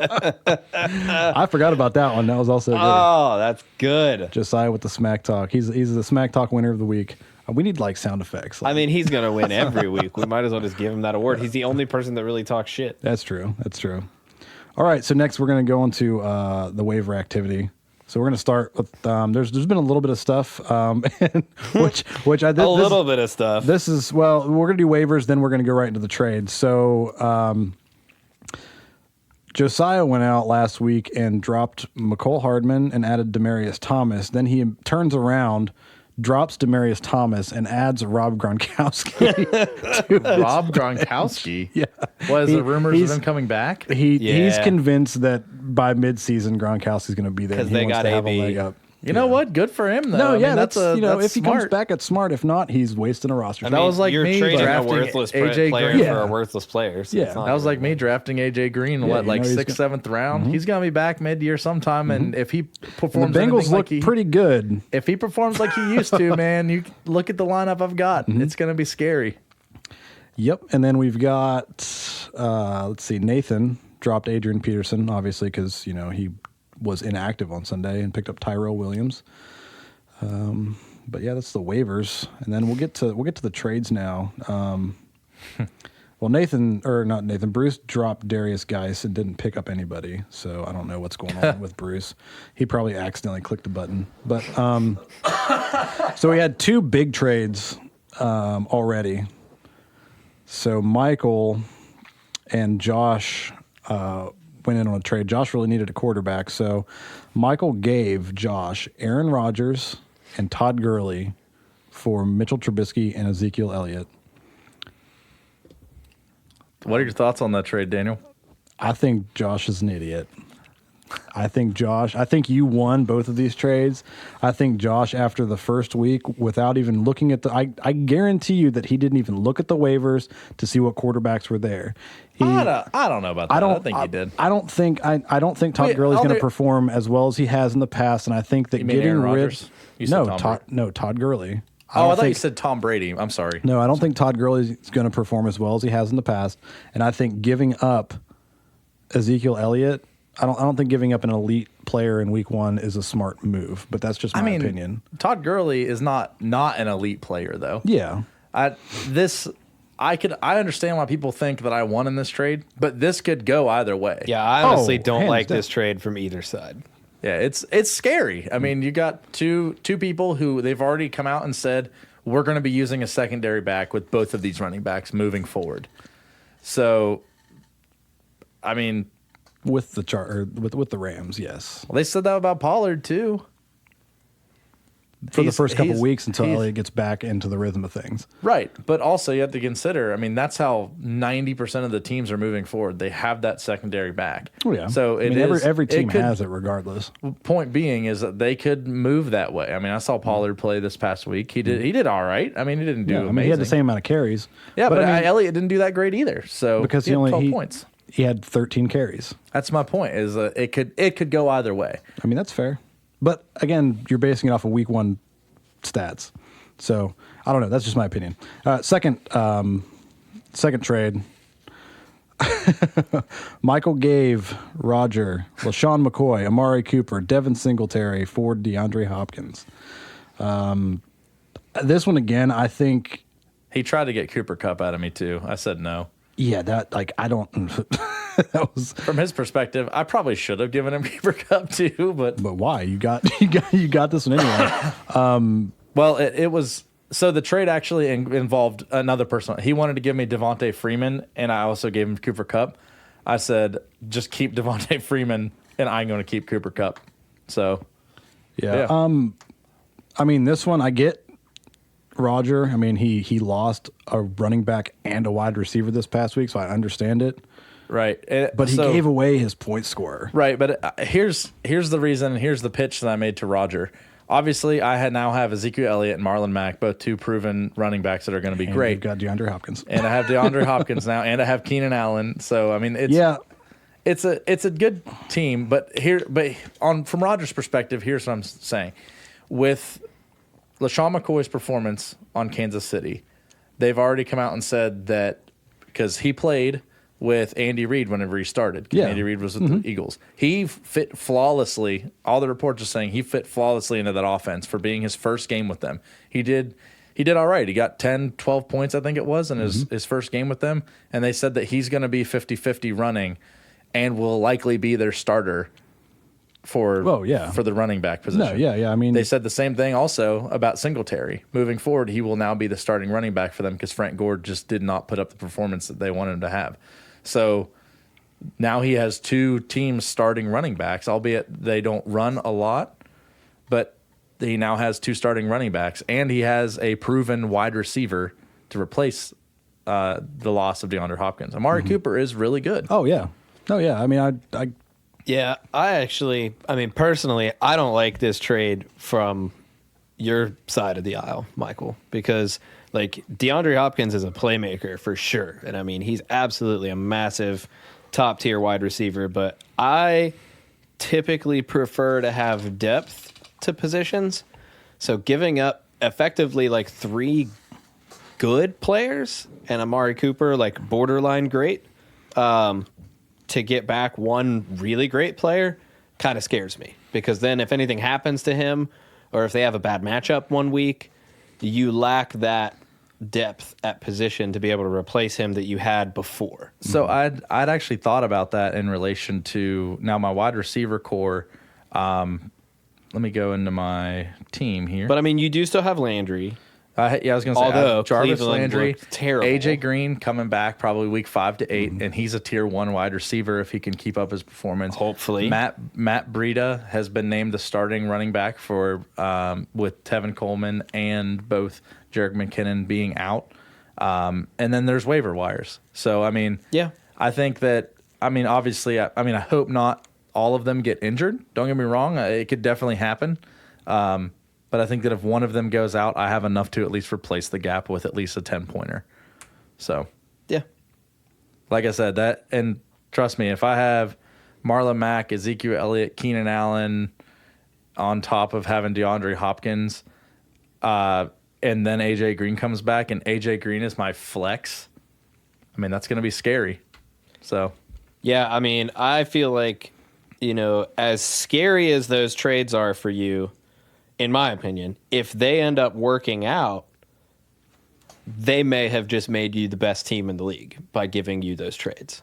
I forgot about that one. That was also good. Oh, that's good. Josiah with the smack talk. He's the smack talk winner of the week. We need like sound effects. I mean, he's going to win every week. We might as well just give him that award. He's the only person that really talks shit. That's true. All right. So next we're going to go into the waiver activity. So we're going to start with there's been a little bit of stuff, which I did. A little bit of stuff. This is we're going to do waivers, then we're going to go right into the trades. So Josiah went out last week and dropped McCole Hardman and added Demaryius Thomas. Then he turns around, drops Demaryius Thomas, and adds Rob Gronkowski. Rob Gronkowski? Yeah. Was there rumors of him coming back? He's Yeah. convinced that by midseason Gronkowski's going to be there. 'Cause He they wants got to have AB. a leg up. You know what? Good for him, though. No, I yeah, mean, that's that's if he comes smart. back, it's smart. If not, he's wasting a roster. I That mean, was like you're me trading a drafting worthless AJ player Green. for a worthless player. So Yeah. it's not That was really- like me drafting AJ Green, Yeah, what, you like know he's 6th, got- 7th round? He's gonna be back mid-year sometime, and if he And the performs Bengals anything look like pretty good. if he performs like he used to, man, you look at the lineup I've got. It's gonna be scary. Yep. And then we've got let's see, Nathan dropped Adrian Peterson, obviously, because he was inactive on Sunday and picked up Tyrell Williams. But yeah, that's the waivers, and then we'll get to the trades now. Well, Bruce dropped Darius Geis and didn't pick up anybody, so I don't know what's going on with Bruce. He probably accidentally clicked a button. But so we had two big trades already. So Michael and Josh went in on a trade. Josh really needed a quarterback, so Michael gave Josh Aaron Rodgers and Todd Gurley for Mitchell Trubisky and Ezekiel Elliott. What are your thoughts on that trade, Daniel? I think Josh is an idiot. I think you won both of these trades. I think Josh, after the first week, without even looking at I guarantee you that he didn't even look at the waivers to see what quarterbacks were there. I don't know about that. I don't think he did. I don't think Todd Wait, Gurley's going to there- perform as well as he has in the past, and I think that You mean getting Aaron rid Rodgers? You said Tom Todd Gurley. Oh, I don't thought you think- said Tom Brady. I'm sorry. No, I don't think Todd Gurley is going to perform as well as he has in the past, and I think giving up Ezekiel Elliott, I don't think giving up an elite player in week 1 is a smart move. But that's just my opinion. Todd Gurley is not an elite player, though. Yeah, I understand why people think that I won in this trade, but this could go either way. Yeah, I honestly Oh, don't hands like down. this trade from either side. Yeah, it's scary. I mean, you got two people who they've already come out and said we're going to be using a secondary back with both of these running backs moving forward. So, I mean, with the with the Rams, yes. well, they said that about Pollard too. for the He's- first couple he's- weeks until he's- Elliott gets back into the rhythm of things. Right. But also you have to consider, I mean, that's how 90% of the teams are moving forward. They have that secondary back. Oh yeah. So I mean, every team could, has it regardless. point being is that they could move that way. I mean, I saw Pollard play this past week. He did all right. I mean, he didn't do Yeah, I amazing. mean, he had the same amount of carries. Yeah, but I mean, Elliott didn't do that great either. So because he he had only 12 points. he had 13 carries. That's my point. Is it could go either way. I mean, that's fair. But again, you're basing it off of week 1 stats. So I don't know. That's just my opinion. Second trade. Michael gave Roger, LaShawn McCoy, Amari Cooper, Devin Singletary for DeAndre Hopkins. This one again, I think. He tried to get Cooper Cup out of me too. I said no. Yeah, that I don't. That was. From his perspective, I probably should have given him Cooper Cup too, but Why you got this one anyway? well, it was so the trade actually involved another person. He wanted to give me Devontae Freeman, and I also gave him Cooper Cup. I said just keep Devontae Freeman, and I'm going to keep Cooper Cup. So Yeah. Yeah. I mean, this one I get. Roger, I mean, he lost a running back and a wide receiver this past week, so I understand it. right, But he so- gave away his point scorer. Right, but here's the reason. Here's the pitch that I made to Roger. Obviously, I now have Ezekiel Elliott and Marlon Mack, both two proven running backs that are going to be And great. you've got DeAndre Hopkins. And I have DeAndre Hopkins now, and I have Keenan Allen. So I mean, it's a good team. But from Roger's perspective, here's what I'm saying: with LaShawn McCoy's performance on Kansas City, they've already come out and said that because he played with Andy Reid whenever he started. 'Cause Yeah. Andy Reid was with the Eagles. He fit flawlessly. All the reports are saying he fit flawlessly into that offense for being his first game with them. He did all right. He got 10, 12 points, I think it was, in his first game with them. And they said that he's going to be 50-50 running and will likely be their starter for the running back position. No, yeah. I mean, They said the same thing also about Singletary. Moving forward, he will now be the starting running back for them because Frank Gore just did not put up the performance that they wanted him to have. So now he has two teams starting running backs, albeit they don't run a lot, but he now has two starting running backs, and he has a proven wide receiver to replace the loss of DeAndre Hopkins. Amari Cooper is really good. oh yeah. I mean, I Yeah, I mean, personally, I don't like this trade from your side of the aisle, Michael, because like DeAndre Hopkins is a playmaker for sure. And I mean, he's absolutely a massive top tier wide receiver, but I typically prefer to have depth to positions. So giving up effectively like 3 good players and Amari Cooper, like borderline great, to get back one really great player kind of scares me, because then if anything happens to him or if they have a bad matchup one week, you lack that depth at position to be able to replace him that you had before. So I'd actually thought about that in relation to now my wide receiver core. Let me go into my team here. But I mean, you do still have Landry. I was going to say, Although Jarvis Cleveland Landry, looked terrible. AJ Green coming back probably week 5 to 8, and he's a tier 1 wide receiver if he can keep up his performance. Hopefully. Matt Breida has been named the starting running back for with Tevin Coleman and both Jerick McKinnon being out. And then there's waiver wires. So I mean, Yeah. I think that obviously I hope not all of them get injured. Don't get me wrong, it could definitely happen. But I think that if one of them goes out, I have enough to at least replace the gap with at least a 10-pointer. So, Yeah. like I said, that, and trust me, if I have Marlon Mack, Ezekiel Elliott, Keenan Allen on top of having DeAndre Hopkins, and then AJ Green comes back and AJ Green is my flex, I mean, that's going to be scary. So, Yeah, I mean, I feel like, as scary as those trades are for you, in my opinion, if they end up working out, they may have just made you the best team in the league by giving you those trades.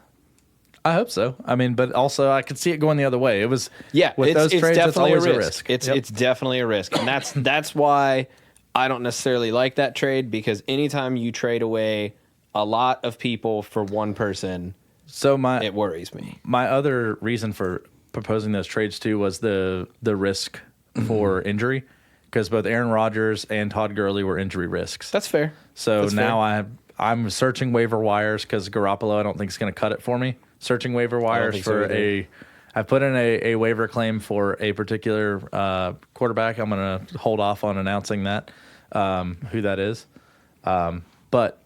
I hope so. I mean, but also I could see it going the other way. It was with it's those trades, it's definitely always a risk. Yep. It's definitely a risk, and that's why I don't necessarily like that trade, because anytime you trade away a lot of people for one person, so it worries me. My other reason for proposing those trades too was the risk for injury, because both Aaron Rodgers and Todd Gurley were injury risks. That's fair. So That's now fair. I'm searching waiver wires because Garoppolo I don't think is going to cut it for me. Searching waiver wires think so for either. I put in a waiver claim for a particular quarterback. I'm going to hold off on announcing that who that is. But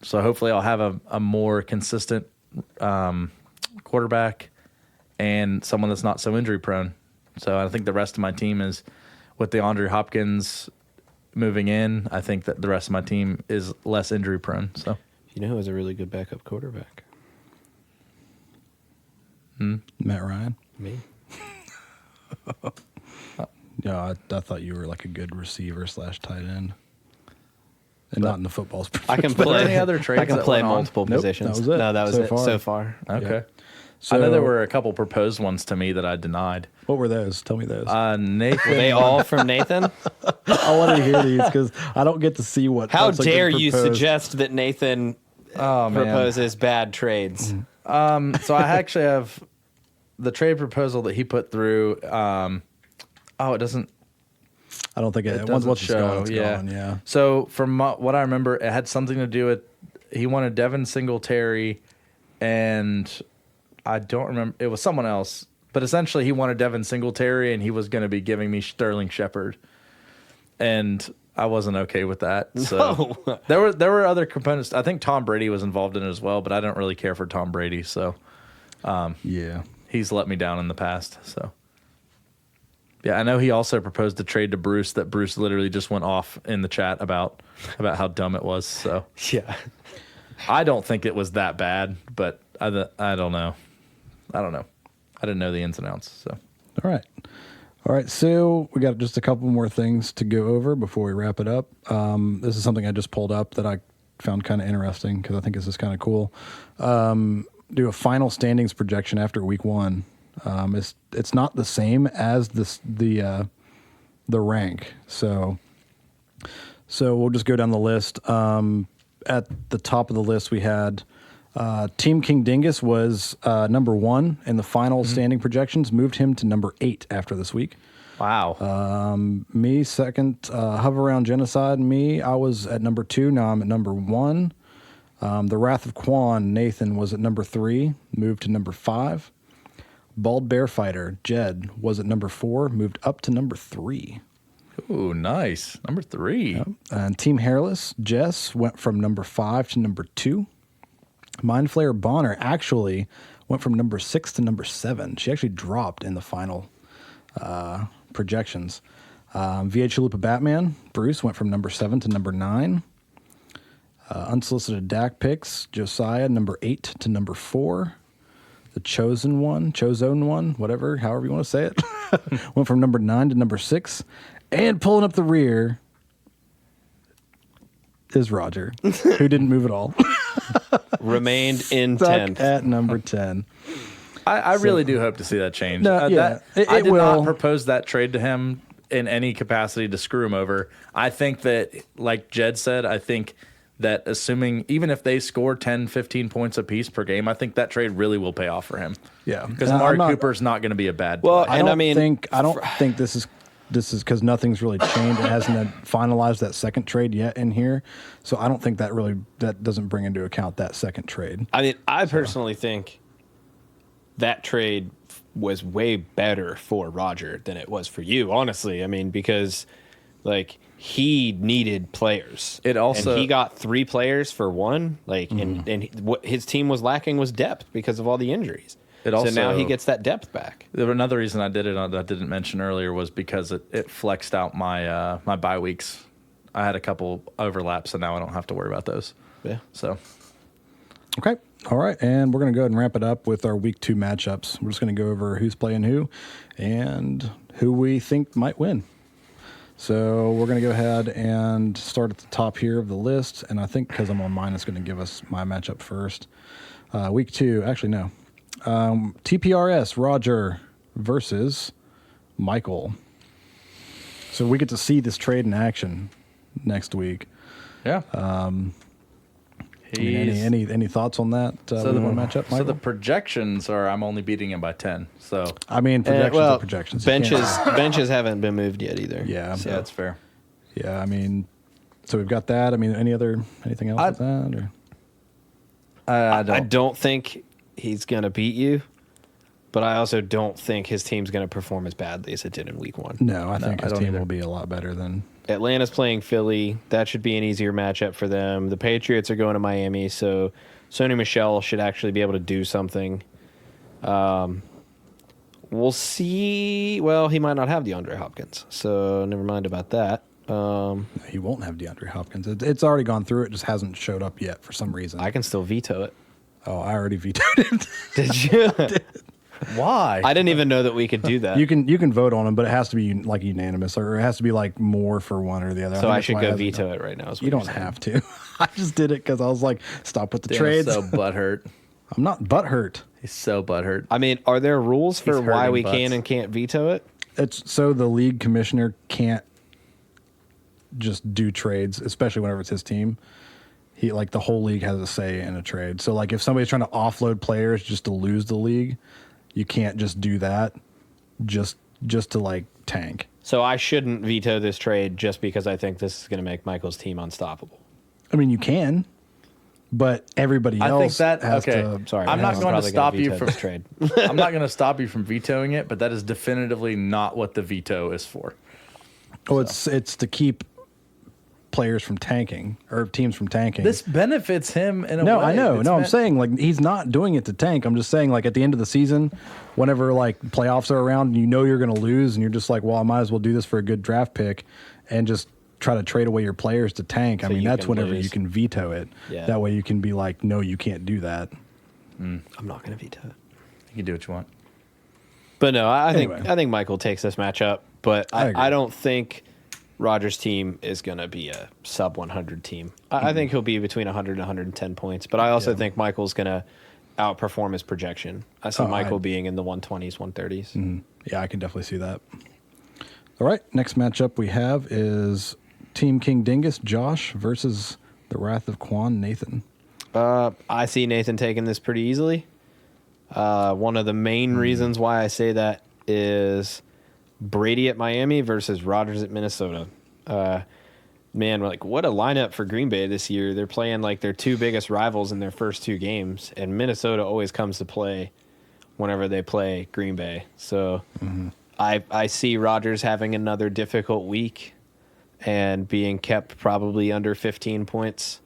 so hopefully I'll have a more consistent quarterback and someone that's not so injury prone. So I think the rest of my team is with DeAndre Hopkins moving in. I think that the rest of my team is less injury prone. So You know who was a really good backup quarterback? Matt Ryan. Me. Yeah, I thought you were like a good receiver / tight end, and not in the football's. I can Were there play any other trades I can that play went on? multiple Nope, positions. that was it No, that was so it far. so far. okay. So, I know there were a couple proposed ones to me that I denied. What were those? Tell me those. Nathan. Were they all from Nathan? I want to hear these because I don't get to see what. How what's, like, been dare you proposed. suggest that Nathan Oh man. proposes bad trades? So I actually have the trade proposal that he put through. It doesn't. I don't think it. Doesn't Once it's show. gone, it's gone. Yeah. So from what I remember, it had something to do with he wanted Devin Singletary, and I don't remember. It was someone else, but essentially he wanted Devin Singletary, and he was going to be giving me Sterling Shepard, and I wasn't okay with that. So No. there were other components. I think Tom Brady was involved in it as well, but I don't really care for Tom Brady, so Yeah. he's let me down in the past. So yeah, I know he also proposed a trade to Bruce that Bruce literally just went off in the chat about how dumb it was. So Yeah. I don't think it was that bad, but I don't know. I don't know. I didn't know the ins and outs. So All right. So we got just a couple more things to go over before we wrap it up. This is something I just pulled up that I found kind of interesting because I think this is kind of cool. Do a final standings projection after week 1. It's not the same as the rank. So we'll just go down the list. At the top of the list, we had Team King Dingus was number 1 in the final standing projections, moved him to number 8 after this week. wow. Me second, Hover Around Genocide. I was at number 2. Now I'm at number 1. The Wrath of Quan, Nathan, was at number 3, moved to number 5. Bald Bear Fighter, Jed, was at number 4, moved up to number 3. Ooh, nice. Number 3. And Team Hairless, Jess, went from number 5 to number 2. Mind Flayer Bonner actually went from number 6 to number 7. She actually dropped in the final projections. VA Chalupa Batman, Bruce, went from number 7 to number 9. Unsolicited Dak Picks, Josiah, number 8 to number 4. The Chosen One, whatever, however you want to say it, went from number 9 to number 6. And pulling up the rear is Roger, who didn't move at all. Remained in Stuck 10th. at number 10. I really do hope to see that change. No, yeah, I it did will. not propose that trade to him in any capacity to screw him over. I think that, like Jed said, I think that assuming even if they score 10, 15 points apiece per game, I think that trade really will pay off for him. Yeah. Because And Amari I'm not- Cooper's not going to be a bad Well, player. And I I don't mean, think this is because nothing's really changed. It hasn't finalized that second trade yet in here, so I don't think that doesn't bring into account that second trade. I mean, I personally think that trade was way better for Roger than it was for you, honestly. I mean, because like he needed players. It also- and he got 3 players for 1. Like, and what his team was lacking was depth because of all the injuries. It So now also- he gets that depth back. Another reason I did it that I didn't mention earlier was because it flexed out my my bye weeks. I had a couple overlaps, and now I don't have to worry about those. Yeah. So Okay. All right. And we're going to go ahead and wrap it up with our week 2 matchups. We're just going to go over who's playing who and who we think might win. So we're going to go ahead and start at the top here of the list. And I think because I'm on mine, it's going to give us my matchup first. Week 2, actually, no. TPRS, Roger versus Michael. So we get to see this trade in action next week. yeah, I mean, any thoughts on that? So the matchup, So Michael? the projections are I'm only beating him by 10. So I mean, projections are projections. You can't- Benches haven't been moved yet either. Yeah. yeah, that's fair. Yeah, I mean, so we've got that. I mean, anything else with that? Or? I don't think he's gonna beat you, but I also don't think his team's gonna perform as badly as it did in week 1. No, I think I his don't team either. will be a lot better than. Atlanta's playing Philly. That should be an easier matchup for them. The Patriots are going to Miami, so Sony Michel should actually be able to do something. We'll see. Well, he might not have DeAndre Hopkins, so never mind about that. He won't have DeAndre Hopkins. It's already gone through. It just hasn't showed up yet for some reason. I can still veto it. Oh, I already vetoed it. Did you? Why? I didn't even know that we could do that. You can vote on him, but it has to be like unanimous, or it has to be like more for one or the other. so think I that's should why go hasn't veto done- it right now. is what You you're don't saying. have to. I just did it because I was like, stop with the Dan trades. is so butthurt. I'm not butthurt. He's so butthurt. I mean, are there rules for He's why hurting we butts. can and can't veto it? It's so the league commissioner can't just do trades, especially whenever it's his team. He like the whole league has a say in a trade. So like if somebody's trying to offload players just to lose the league, you can't just do that just to like tank. So I shouldn't veto this trade just because I think this is going to make Michael's team unstoppable. I mean, you can, but everybody I think else that has okay. to. Sorry, I'm not going to probably stop gonna you veto from this trade. I'm not going to stop you from vetoing it, but that is definitively not what the veto is for. Oh, it's to keep players from tanking or teams from tanking. This benefits him in a way. No, I know. It's No, I'm meant- saying like he's not doing it to tank. I'm just saying like at the end of the season, whenever like playoffs are around and you know you're going to lose and you're just like, well, I might as well do this for a good draft pick and just try to trade away your players to tank. I So mean, you that's can whenever lose. you can veto it. Yeah. That way you can be like, no, you can't do that. I'm not going to veto it. You can do what you want. But no, I Anyway. think Michael takes this matchup, but I agree. I don't think Rodgers' team is going to be a sub 100 team. I think he'll be between 100 and 110 points, but I also think Michael's going to outperform his projection. I see Oh, Michael I- being in the 120s, 130s. Yeah, I can definitely see that. All right, next matchup we have is Team King Dingus Josh versus the Wrath of Quan Nathan. I see Nathan taking this pretty easily. One of the main reasons why I say that is Brady at Miami versus Rodgers at Minnesota. Man, like what a lineup for Green Bay this year. They're playing like their two biggest rivals in their first two games, and Minnesota always comes to play whenever they play Green Bay. So I see Rodgers having another difficult week and being kept probably under 15 points.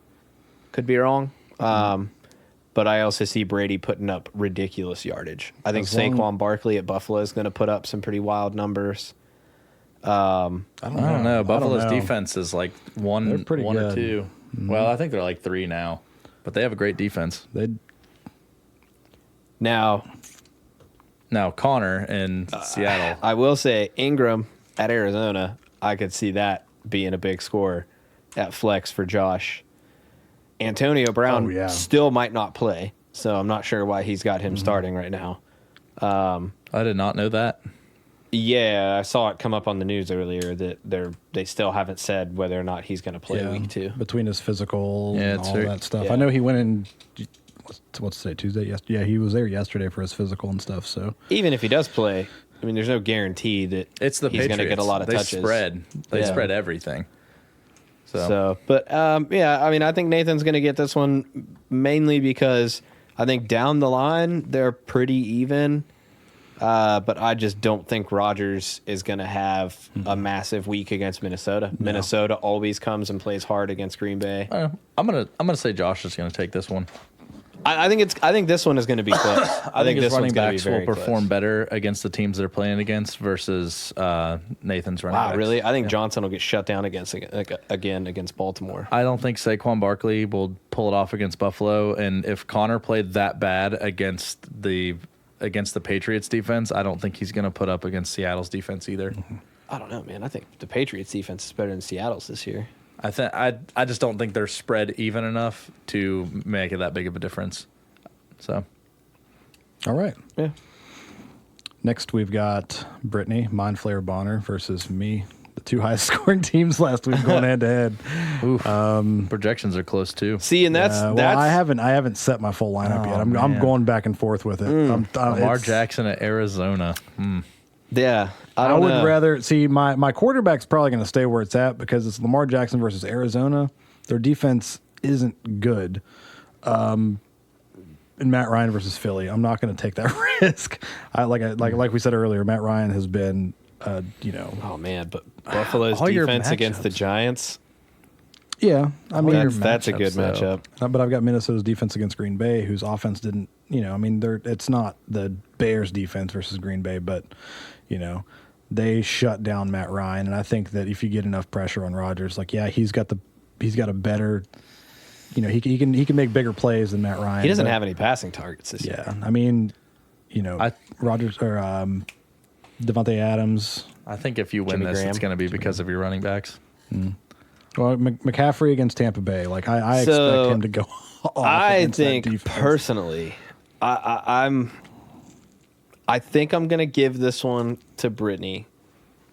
Could be wrong. But I also see Brady putting up ridiculous yardage. I think As long- Saquon Barkley at Buffalo is going to put up some pretty wild numbers. I I don't know. Buffalo's know. defense is like They're one pretty or good. two. Well, I think they're like 3 now, but they have a great defense. Now, Now Connor in Seattle. I will say Ingram at Arizona, I could see that being a big score at flex for Josh. Antonio Brown Oh, yeah. still might not play, so I'm not sure why he's got him starting right now. I did not know that. Yeah, I saw it come up on the news earlier that they still haven't said whether or not he's going to play week 2. Between his physical Yeah, and it's all very- that stuff. yeah. I know he went in, what's today, Tuesday? Yeah, he was there yesterday for his physical and stuff. So Even if he does play, I mean, there's no guarantee that It's the he's Patriots. going to get a lot of they touches. Spread. They Yeah. spread everything. So, But yeah, I mean, I think Nathan's going to get this one mainly because I think down the line they're pretty even. But I just don't think Rodgers is going to have a massive week against Minnesota. Minnesota always comes and plays hard against Green Bay. I'm gonna say Josh is gonna take this one. I think this one is going to be close. I think his this running one's going to be backs will very perform close. better against the teams they're playing against versus Nathan's running Wow, backs. really? I think Johnson will get shut down again against Baltimore. I don't think Saquon Barkley will pull it off against Buffalo, and if Connor played that bad against the Patriots defense, I don't think he's going to put up against Seattle's defense either. I don't know, man. I think the Patriots defense is better than Seattle's this year. I just don't think they're spread even enough to make it that big of a difference. So all right. Yeah. Next we've got Brittany Mindflayer Bonner versus me, the two highest scoring teams last week going head to head. Projections are close too. See, and that's I haven't set my full lineup yet. I'm man. going back and forth with it. Lamar Jackson at Arizona. yeah. I don't would know. rather see my quarterback's probably going to stay where it's at because it's Lamar Jackson versus Arizona. Their defense isn't good. And Matt Ryan versus Philly. I'm not going to take that risk. Like we said earlier, Matt Ryan has been, Oh man, but Buffalo's all your defense against the matchups. Giants. Yeah, I mean, your That's a good matchups, though. matchup. but I've got Minnesota's defense against Green Bay, whose offense didn't. It's not the Bears' defense versus Green Bay, but they shut down Matt Ryan, and I think that if you get enough pressure on Rodgers, he's got a better. He can make bigger plays than Matt Ryan. He doesn't but- have any passing targets this year. Yeah, I mean, Rodgers or Devontae Adams. I think if you win Jimmy this, Graham. it's going to be because of your running backs. Well, McCaffrey against Tampa Bay. I So, expect him to go off. I against that think defense. personally, I think I'm going to give this one to Brittany,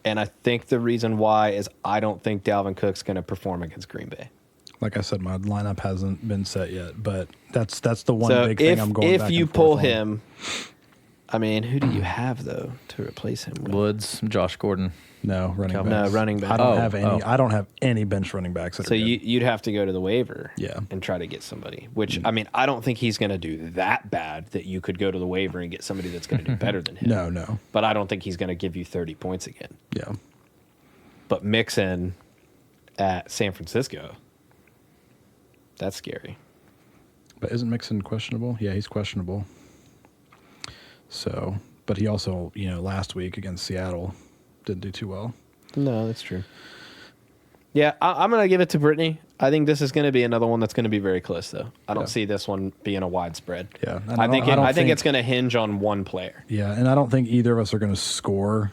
and I think the reason why is I don't think Dalvin Cook's going to perform against Green Bay. Like I said, my lineup hasn't been set yet, but that's the one So big thing I'm going. if back you and pull forth on. him, I mean, who do you have though to replace him with? Woods, Josh Gordon. no running backs. No, running back. I don't Oh, have any. oh. I don't have any bench running backs. That So are good. you'd have to go to the waiver, Yeah. and try to get somebody. Which I mean, I don't think he's going to do that bad that you could go to the waiver and get somebody that's going to do better than him. no, But I don't think he's going to give you 30 points again. yeah. But Mixon at San Francisco, that's scary. But isn't Mixon questionable? Yeah, he's questionable. So, but he also, last week against Seattle didn't do too well. No, that's true. Yeah, I'm going to give it to Brittany. I think this is going to be another one that's going to be very close, though. I don't Yeah. see this one being a widespread. Yeah, and I think I don't it's going to hinge on one player. Yeah, and I don't think either of us are going to score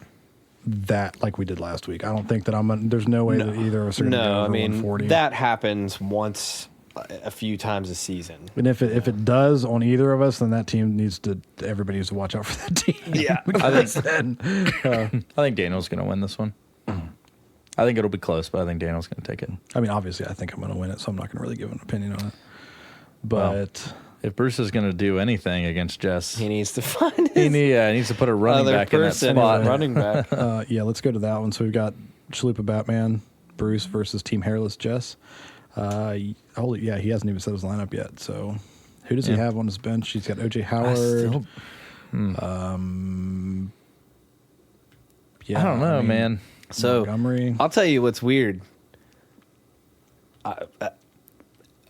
that like we did last week. I don't think that there's no way that either of us are going to go No, over I mean 140. that happens once a few times a season. And if it does on either of us, then that team everybody needs to watch out for that team. Yeah. Because then, I think Daniel's going to win this one. I think it'll be close, but I think Daniel's going to take it. I mean, obviously, I think I'm going to win it, so I'm not going to really give an opinion on it. But If Bruce is going to do anything against Jess, He needs to find he his needs to put a running other back in that person, spot. running back. yeah, let's go to that one. So we've got Chalupa Batman, Bruce versus Team Hairless Jess. He hasn't even set his lineup yet. So who does he have on his bench? He's got OJ Howard. I don't know, man. So Montgomery. I'll tell you what's weird.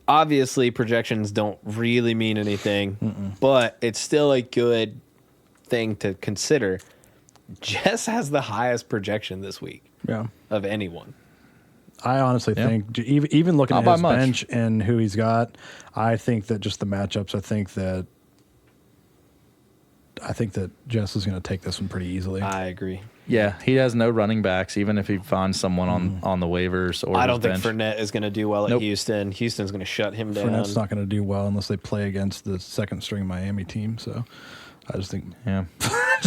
Obviously, projections don't really mean anything, but it's still a good thing to consider. Jess has the highest projection this week Yeah. of anyone. I honestly Yeah. think even looking Not at by his much. bench and who he's got, I think that just the matchups. I think that Jess is going to take this one pretty easily. I agree. Yeah, he has no running backs, even if he finds someone on the waivers or I his don't think bench. Fournette is going to do well at Nope. Houston. Houston's going to shut him down. Fournette's not going to do well unless they play against the second string Miami team. So I just think Yeah,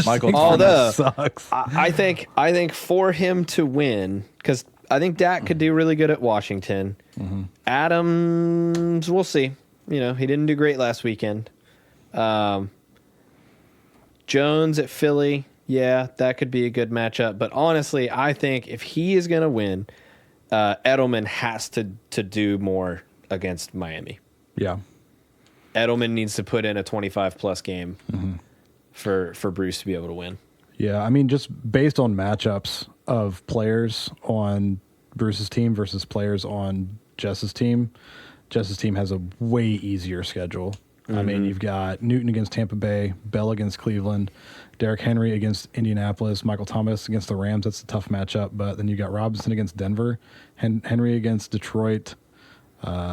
Michael. think Although- Fournette sucks. I think for him to win, because I think Dak could do really good at Washington. Adams, we'll see. He didn't do great last weekend. Jones at Philly, yeah, that could be a good matchup. But honestly, I think if he is going to win, Edelman has to do more against Miami. Yeah. Edelman needs to put in a 25-plus game for Bruce to be able to win. Yeah, I mean, just based on matchups of players on Bruce's team versus players on Jess's team has a way easier schedule. I mean, you've got Newton against Tampa Bay, Bell against Cleveland, Derrick Henry against Indianapolis, Michael Thomas against the Rams. That's a tough matchup. But then you got Robinson against Denver, Henry against Detroit,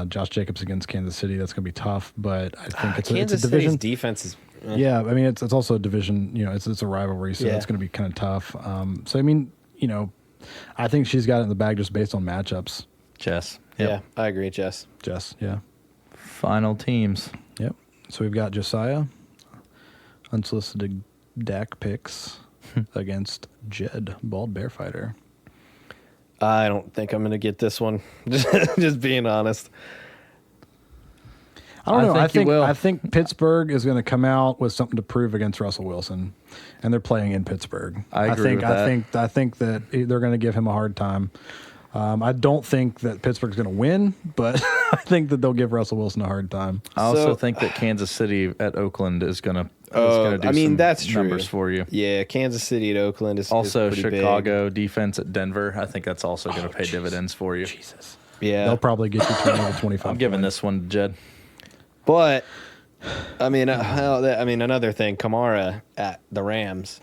Josh Jacobs against Kansas City. That's going to be tough, but I think it's Kansas a division. City's defense is Yeah, I mean it's also a division. It's a rivalry, so Yeah. it's going to be kind of tough. So I mean, I think she's got it in the bag just based on matchups. Jess. Yeah, I agree, Jess. Jess, yeah, Final teams. yep. So we've got Josiah, unsolicited Dak picks against Jed, Bald Bear Fighter. I don't think I'm going to get this one. Just being honest. I don't know. think you will. I think Pittsburgh is going to come out with something to prove against Russell Wilson, and they're playing in Pittsburgh. I agree with that. I think that they're going to give him a hard time. I don't think that Pittsburgh's going to win, but I think that they'll give Russell Wilson a hard time. I also So- think that Kansas City at Oakland is going to do I mean, some that's true. numbers for you. Yeah, Kansas City at Oakland is Also, is pretty Chicago defense at Denver. I think that's also going to pay dividends for you. Jesus. Big. Yeah. They'll probably get you 20 to 25. I'm giving points. this one to Jed. But I mean, another thing, Kamara at the Rams.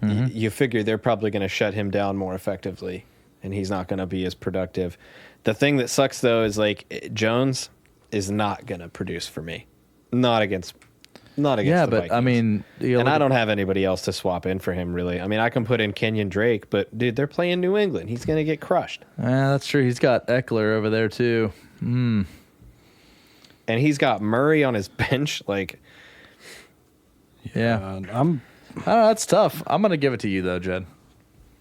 You figure they're probably going to shut him down more effectively, and he's not going to be as productive. The thing that sucks though is like Jones is not going to produce for me, not against Yeah, the but Vikings. I mean, And I don't have anybody else to swap in for him, really. I mean, I can put in Kenyon Drake, but dude, they're playing New England. He's going to get crushed. That's true. He's got Eckler over there too. And he's got Murray on his bench. Like, Yeah, I'm I don't know, that's tough. I'm going to give it to you though, Jed.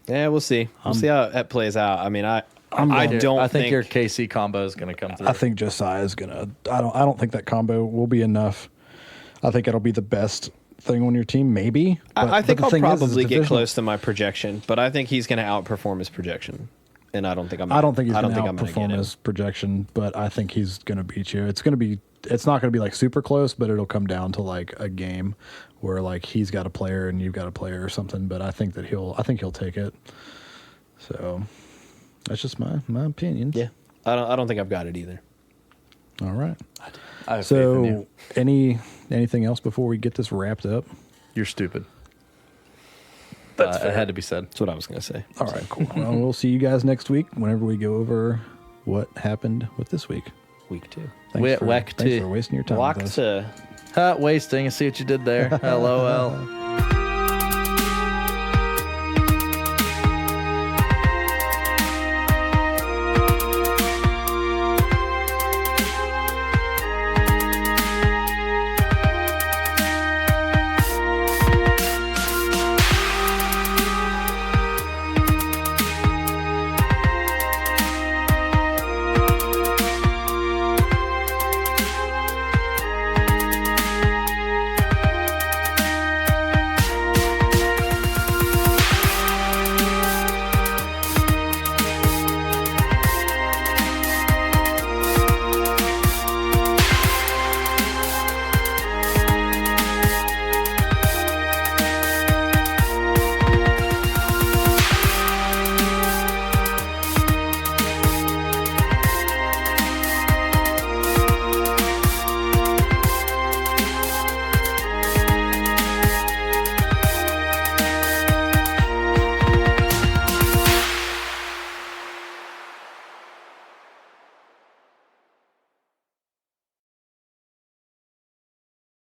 yeah, we'll see. We'll see how it plays out. I mean, I going- don't I think think your KC combo is going to come through. I think Josiah is gonna. I don't think that combo will be enough. I think it'll be the best thing on your team, maybe. I think the I'll thing is, probably it's get divisional. close to my projection, but I think he's going to outperform his projection. And I don't think I'm. I don't think he's I going don't to think I'm going to outperform get his projection, but I think he's going to beat you. It's going to be. It's not going to be like super close, but it'll come down to like a game where like he's got a player and you've got a player or something. But I think that he'll take it. So that's just my opinion. Yeah, I don't think I've got it either. All right. I have faith in you. So anything else before we get this wrapped up? You're stupid. It had to be said. That's what I was going to say. All right, cool. Well, we'll see you guys next week whenever we go over what happened with this week. Week 2. Thanks Whack for two. wasting your time Lock with us. to. Wasting. I see what you did there. LOL.